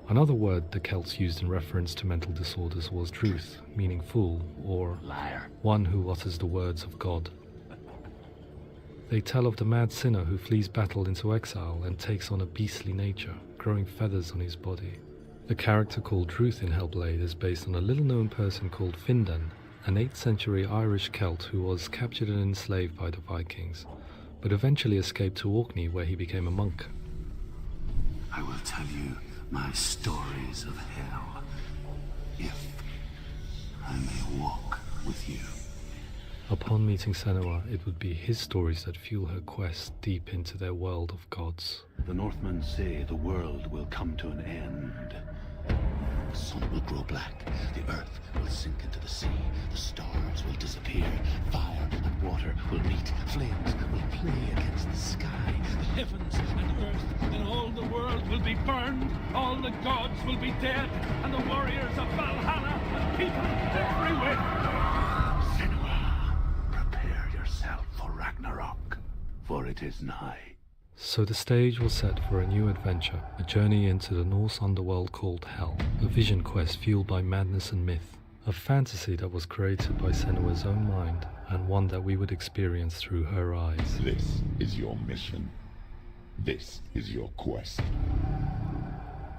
Another word the Celts used in reference to mental disorders was druth, meaning fool, or Liar. one who utters the words of God. They tell of the mad sinner who flees battle into exile and takes on a beastly nature, growing feathers on his body. The character called Druth in Hellblade is based on a little-known person called Findan, an 8th century Irish Celt who was captured and enslaved by the Vikings, but eventually escaped to Orkney where he became a monk. I will tell you my stories of hell, if I may walk with you. Upon meeting Senua, it would be his stories that fuel her quest deep into their world of gods. The Northmen say the world will come to an end. The sun will grow black, the earth will sink into the sea, the stars will disappear, fire and water will meet, flames will play against the sky. The heavens and earth and all the world will be burned, all the gods will be dead, and the warriors of Valhalla and people everywhere. Senua, prepare yourself for Ragnarok, for it is nigh. So the stage was set for a new adventure, a journey into the Norse underworld called Hell, a vision quest fueled by madness and myth, a fantasy that was created by Senua's own mind, and one that we would experience through her eyes. This is your mission. This is your quest.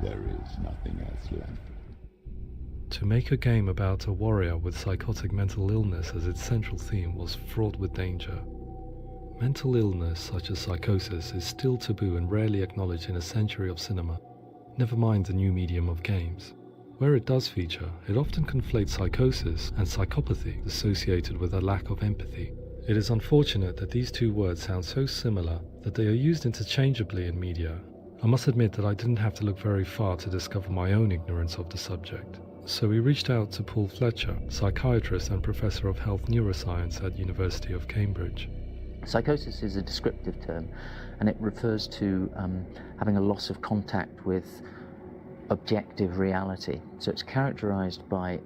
There is nothing else left. To make a game about a warrior with psychotic mental illness as its central theme was fraught with danger. Mental illness, such as psychosis, is still taboo and rarely acknowledged in a century of cinema, never mind the new medium of games. Where it does feature, it often conflates psychosis and psychopathy associated with a lack of empathy. It is unfortunate that these two words sound so similar that they are used interchangeably in media. I must admit that I didn't have to look very far to discover my own ignorance of the subject. So we reached out to Paul Fletcher, psychiatrist and professor of health neuroscience at University of Cambridge. Psychosis is a descriptive term, and it refers to having a loss of contact with objective reality. So it's characterized by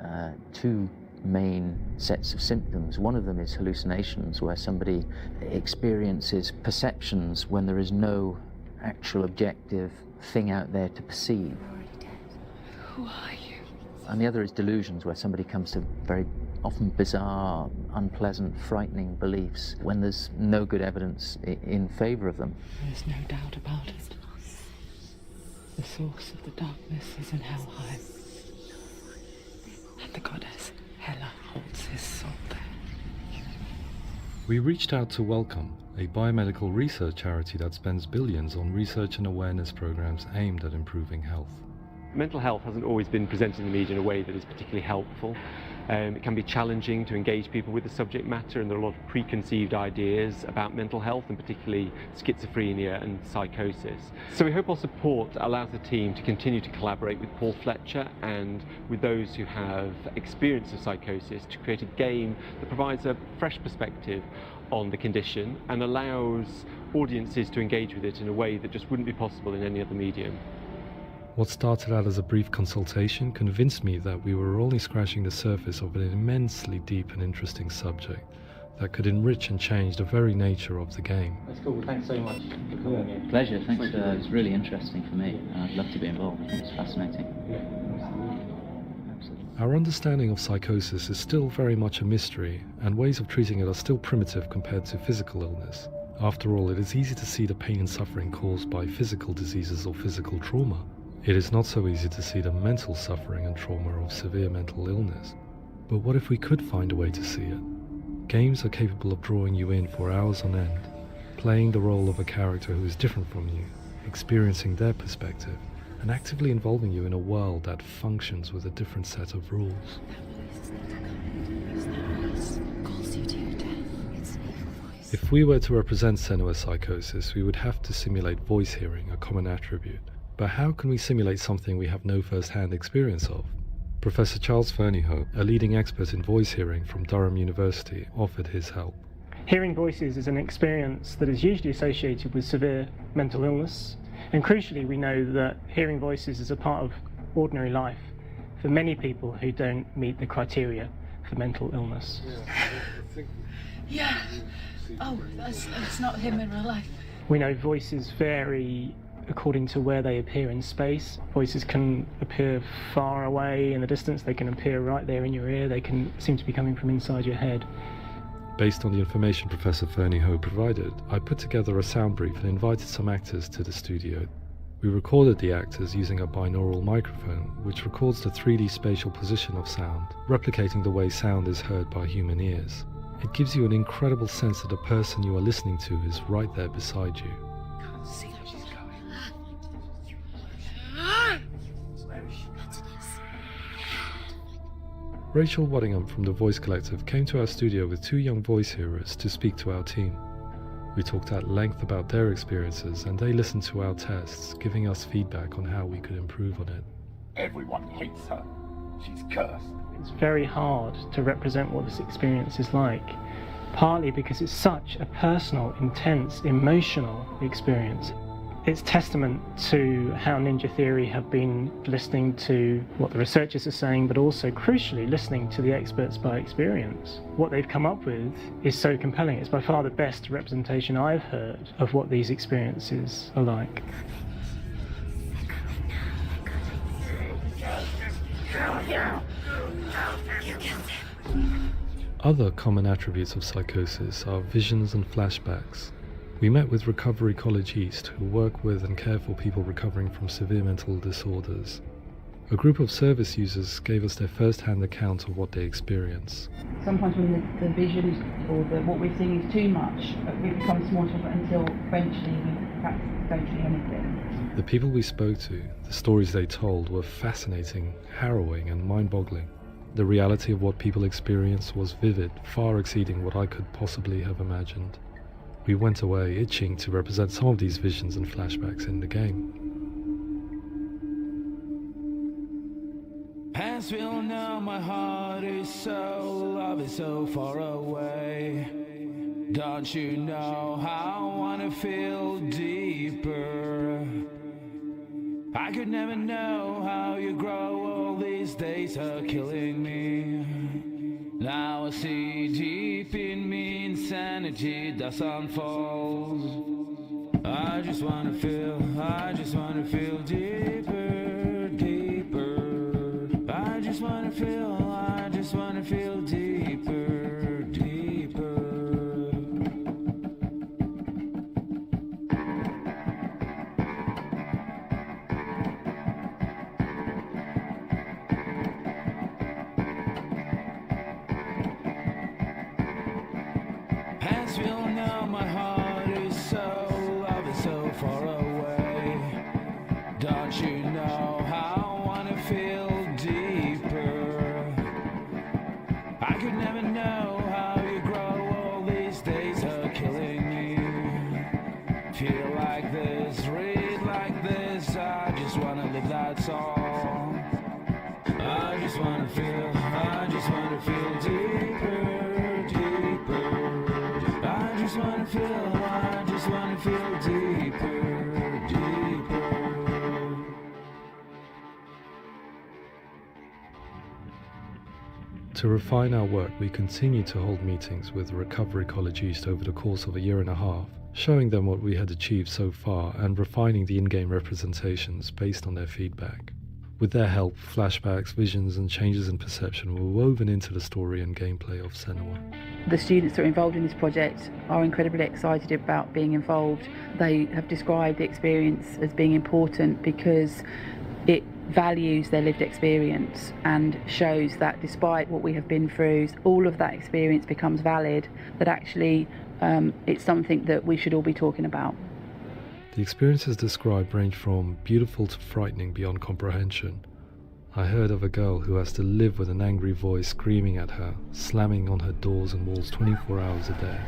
two main sets of symptoms. One of them is hallucinations, where somebody experiences perceptions when there is no actual objective thing out there to perceive. Who are you? And the other is delusions, where somebody comes to very often bizarre, unpleasant, frightening beliefs when there's no good evidence in favor of them. There's no doubt about it. The source of the darkness is in Helheim. And the goddess Hela holds his soul there. We reached out to Welcome, a biomedical research charity that spends billions on research and awareness programs aimed at improving health. Mental health hasn't always been presented in the media in a way that is particularly helpful. It can be challenging to engage people with the subject matter, and there are a lot of preconceived ideas about mental health, and particularly schizophrenia and psychosis. So we hope our support allows the team to continue to collaborate with Paul Fletcher and with those who have experience of psychosis to create a game that provides a fresh perspective on the condition and allows audiences to engage with it in a way that just wouldn't be possible in any other medium. What started out as a brief consultation convinced me that we were only scratching the surface of an immensely deep and interesting subject that could enrich and change the very nature of the game. That's cool. Thanks so much for coming. Pleasure. Thanks. It was really interesting for me, and I'd love to be involved. I think it's fascinating. Absolutely. Our understanding of psychosis is still very much a mystery, and ways of treating it are still primitive compared to physical illness. After all, it is easy to see the pain and suffering caused by physical diseases or physical trauma. It is not so easy to see the mental suffering and trauma of severe mental illness. But what if we could find a way to see it? Games are capable of drawing you in for hours on end, playing the role of a character who is different from you, experiencing their perspective, and actively involving you in a world that functions with a different set of rules. If we were to represent Senua's psychosis, we would have to simulate voice hearing, a common attribute. But how can we simulate something we have no first-hand experience of? Professor Charles Fernyhope, a leading expert in voice hearing from Durham University, offered his help. Hearing voices is an experience that is usually associated with severe mental illness, and crucially we know that hearing voices is a part of ordinary life for many people who don't meet the criteria for mental illness. Yeah. Oh, that's not him in real life. We know voices vary according to where they appear in space. Voices can appear far away in the distance, they can appear right there in your ear, they can seem to be coming from inside your head. Based on the information Professor Fernie Ho provided, I put together a sound brief and invited some actors to the studio. We recorded the actors using a binaural microphone, which records the 3D spatial position of sound, replicating the way sound is heard by human ears. It gives you an incredible sense that the person you are listening to is right there beside you. Can't see where she's going. Rachel Waddingham from the Voice Collective came to our studio with 2 young voice hearers to speak to our team. We talked at length about their experiences and they listened to our tests, giving us feedback on how we could improve on it. Everyone hates her. She's cursed. It's very hard to represent what this experience is like, partly because it's such a personal, intense, emotional experience. It's testament to how Ninja Theory have been listening to what the researchers are saying, but also, crucially, listening to the experts by experience. What they've come up with is so compelling. It's by far the best representation I've heard of what these experiences are like. Other common attributes of psychosis are visions and flashbacks. We met with Recovery College East, who work with and care for people recovering from severe mental disorders. A group of service users gave us their first-hand account of what they experience. Sometimes when the vision or what we're seeing is too much, it becomes more difficult until eventually we perhaps don't see anything. The people we spoke to, the stories they told, were fascinating, harrowing and mind-boggling. The reality of what people experienced was vivid, far exceeding what I could possibly have imagined. We went away itching to represent some of these visions and flashbacks in the game. As we all know, my heart is so, love is so far away. Don't you know how I wanna feel deeper? I could never know how you grow, all these days are killing me. Now I see deep in me insanity does unfold. I just wanna feel deeper, deeper. I just wanna feel deeper, deeper. As we all know, my heart is so, love is so far away. Don't you know how I wanna feel deeper? I could never know how you grow, all these days are killing me. Feel like this, read like this, I just wanna live that song. I just wanna feel deeper, deeper. I just wanna feel deeper, deeper. To refine our work, we continue to hold meetings with Recovery College East over the course of a year and a half, showing them what we had achieved so far and refining the in-game representations based on their feedback. With their help, flashbacks, visions and changes in perception were woven into the story and gameplay of Senua. The students that are involved in this project are incredibly excited about being involved. They have described the experience as being important because it values their lived experience and shows that despite what we have been through, all of that experience becomes valid, that actually it's something that we should all be talking about. The experiences described range from beautiful to frightening beyond comprehension. I heard of a girl who has to live with an angry voice screaming at her, slamming on her doors and walls 24 hours a day.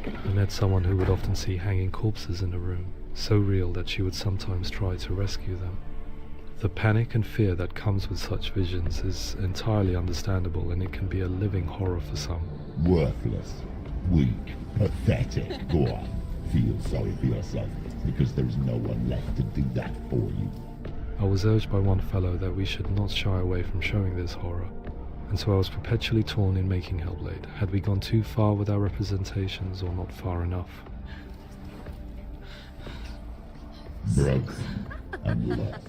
I met someone who would often see hanging corpses in a room, so real that she would sometimes try to rescue them. The panic and fear that comes with such visions is entirely understandable, and it can be a living horror for some. Worthless, weak, pathetic. Go on, feel sorry for yourself, because there is no one left to do that for you. I was urged by one fellow that we should not shy away from showing this horror, and so I was perpetually torn in making Hellblade. Had we gone too far with our representations or not far enough? broken and left.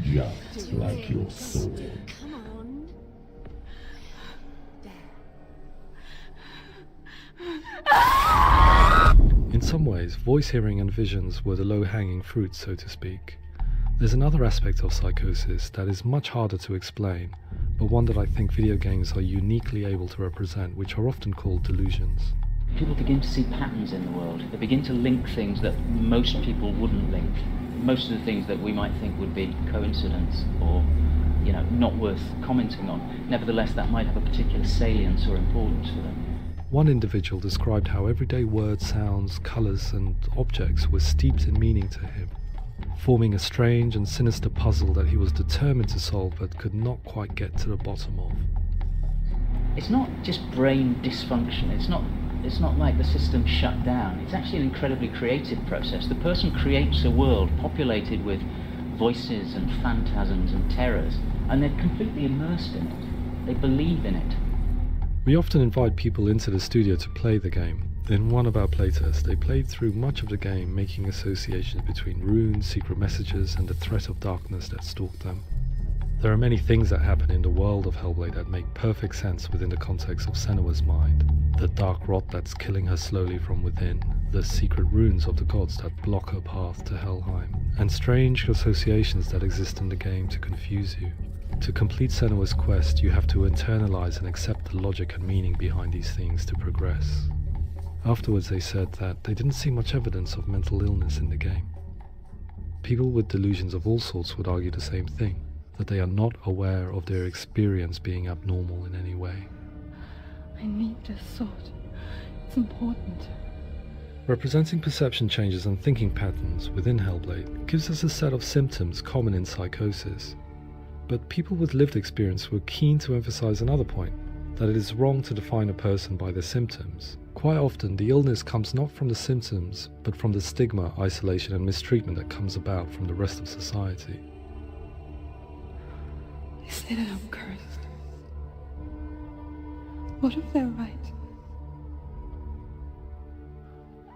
Just like your soul. Come on. In some ways, voice hearing and visions were the low-hanging fruit, so to speak. There's another aspect of psychosis that is much harder to explain, but one that I think video games are uniquely able to represent, which are often called delusions. People begin to see patterns in the world. They begin to link things that most people wouldn't link. Most of the things that we might think would be coincidence or, not worth commenting on. Nevertheless, that might have a particular salience or importance for them. One individual described how everyday words, sounds, colours and objects were steeped in meaning to him, forming a strange and sinister puzzle that he was determined to solve but could not quite get to the bottom of. It's not just brain dysfunction. It's not like the system shut down. It's actually an incredibly creative process. The person creates a world populated with voices and phantasms and terrors, and they're completely immersed in it. They believe in it. We often invite people into the studio to play the game. In one of our playtests, they played through much of the game, making associations between runes, secret messages, and the threat of darkness that stalked them. There are many things that happen in the world of Hellblade that make perfect sense within the context of Senua's mind. The dark rot that's killing her slowly from within, the secret runes of the gods that block her path to Helheim, and strange associations that exist in the game to confuse you. To complete Senua's quest, you have to internalize and accept the logic and meaning behind these things to progress. Afterwards, they said that they didn't see much evidence of mental illness in the game. People with delusions of all sorts would argue the same thing, that they are not aware of their experience being abnormal in any way. I need this sword. It's important. Representing perception changes and thinking patterns within Hellblade gives us a set of symptoms common in psychosis. But people with lived experience were keen to emphasize another point, that it is wrong to define a person by their symptoms. Quite often, the illness comes not from the symptoms, but from the stigma, isolation and mistreatment that comes about from the rest of society. They say that I'm cursed. What if they're right?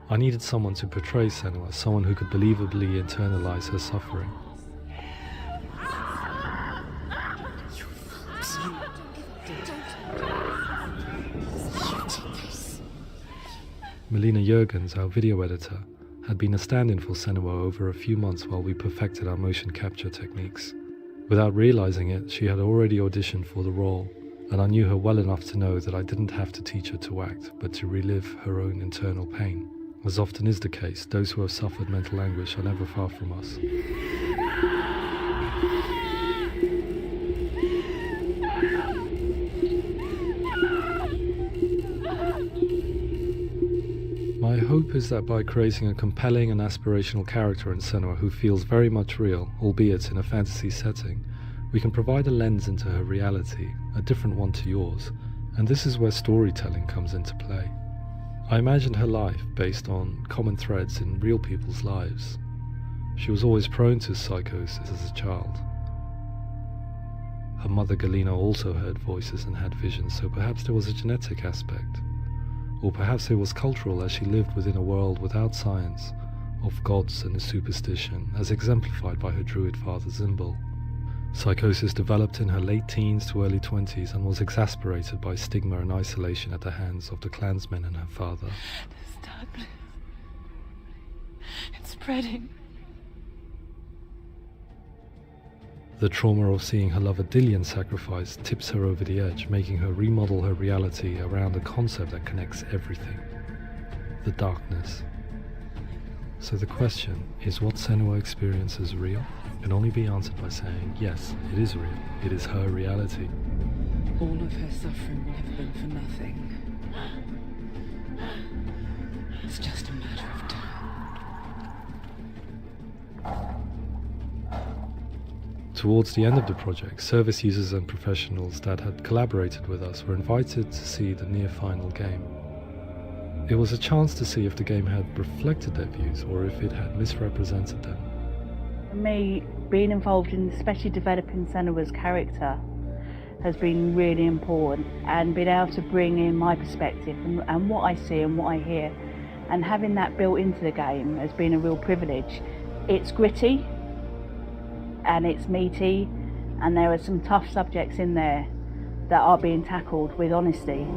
I needed someone to portray Senua, someone who could believably internalize her suffering. Melina Jurgens, our video editor, had been a stand-in for Senua over a few months while we perfected our motion capture techniques. Without realizing it, she had already auditioned for the role, and I knew her well enough to know that I didn't have to teach her to act, but to relive her own internal pain. As often is the case, those who have suffered mental anguish are never far from us. My hope is that by creating a compelling and aspirational character in Senua who feels very much real, albeit in a fantasy setting, we can provide a lens into her reality, a different one to yours, and this is where storytelling comes into play. I imagined her life based on common threads in real people's lives. She was always prone to psychosis as a child. Her mother Galina also heard voices and had visions, so perhaps there was a genetic aspect. Or perhaps it was cultural, as she lived within a world without science, of gods and a superstition, as exemplified by her druid father Zimbal. Psychosis developed in her late teens to early 20s and was exasperated by stigma and isolation at the hands of the clansmen and her father. This darkness. It's spreading. The trauma of seeing her lover Dillian sacrificed tips her over the edge, making her remodel her reality around a concept that connects everything: the darkness. So the question, is what Senua experiences real? Can only be answered by saying, yes, it is real. It is her reality. All of her suffering will have been for nothing. It's just a matter of time. Towards the end of the project, service users and professionals that had collaborated with us were invited to see the near-final game. It was a chance to see if the game had reflected their views or if it had misrepresented them. For me, being involved in especially developing Senua's character has been really important, and being able to bring in my perspective and what I see and what I hear and having that built into the game has been a real privilege. It's gritty and it's meaty, and there are some tough subjects in there that are being tackled with honesty.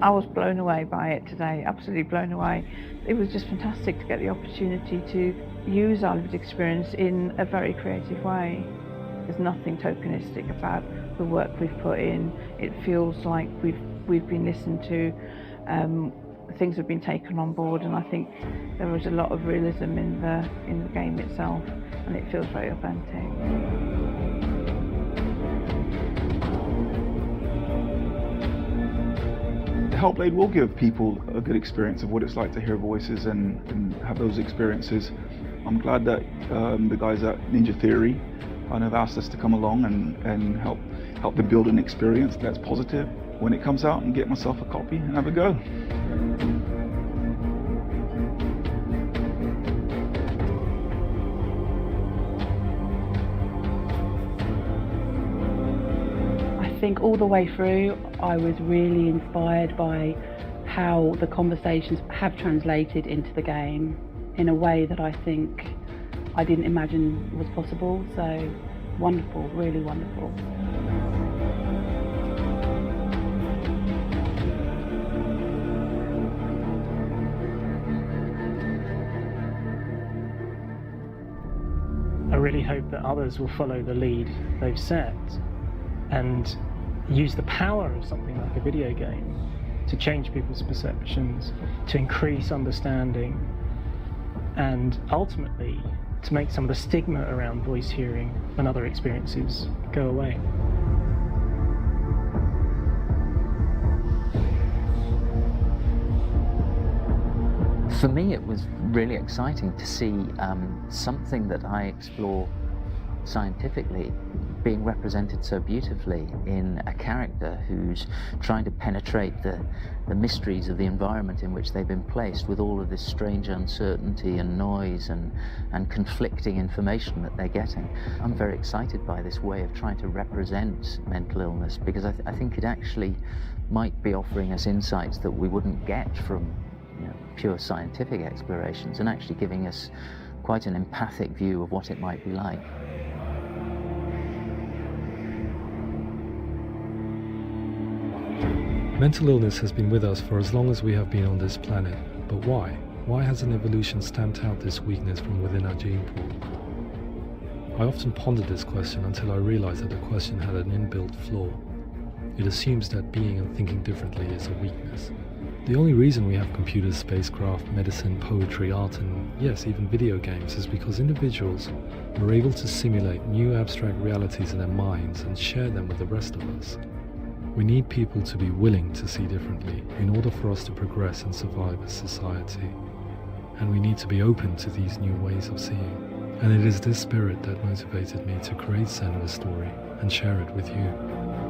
I was blown away by it today, absolutely blown away. It was just fantastic to get the opportunity to use our lived experience in a very creative way. There's nothing tokenistic about the work we've put in. It feels like we've been listened to, things have been taken on board, and I think there was a lot of realism in the game itself, and it feels very authentic. Hellblade will give people a good experience of what it's like to hear voices and have those experiences. I'm glad that the guys at Ninja Theory kind of asked us to come along and help them build an experience that's positive when it comes out, and get myself a copy and have a go. I think all the way through I was really inspired by how the conversations have translated into the game in a way that I think I didn't imagine was possible. So wonderful, really wonderful. I really hope that others will follow the lead they've set and use the power of something like a video game to change people's perceptions, to increase understanding, and ultimately to make some of the stigma around voice hearing and other experiences go away. For me, it was really exciting to see something that I explore scientifically being represented so beautifully in a character who's trying to penetrate the mysteries of the environment in which they've been placed, with all of this strange uncertainty and noise and conflicting information that they're getting. I'm very excited by this way of trying to represent mental illness, because I think it actually might be offering us insights that we wouldn't get from pure scientific explorations, and actually giving us quite an empathic view of what it might be like. Mental illness has been with us for as long as we have been on this planet, but why? Why hasn't evolution stamped out this weakness from within our gene pool? I often pondered this question until I realized that the question had an inbuilt flaw. It assumes that being and thinking differently is a weakness. The only reason we have computers, spacecraft, medicine, poetry, art, and yes, even video games is because individuals are able to simulate new abstract realities in their minds and share them with the rest of us. We need people to be willing to see differently in order for us to progress and survive as society. And we need to be open to these new ways of seeing. And it is this spirit that motivated me to create Senua's story and share it with you.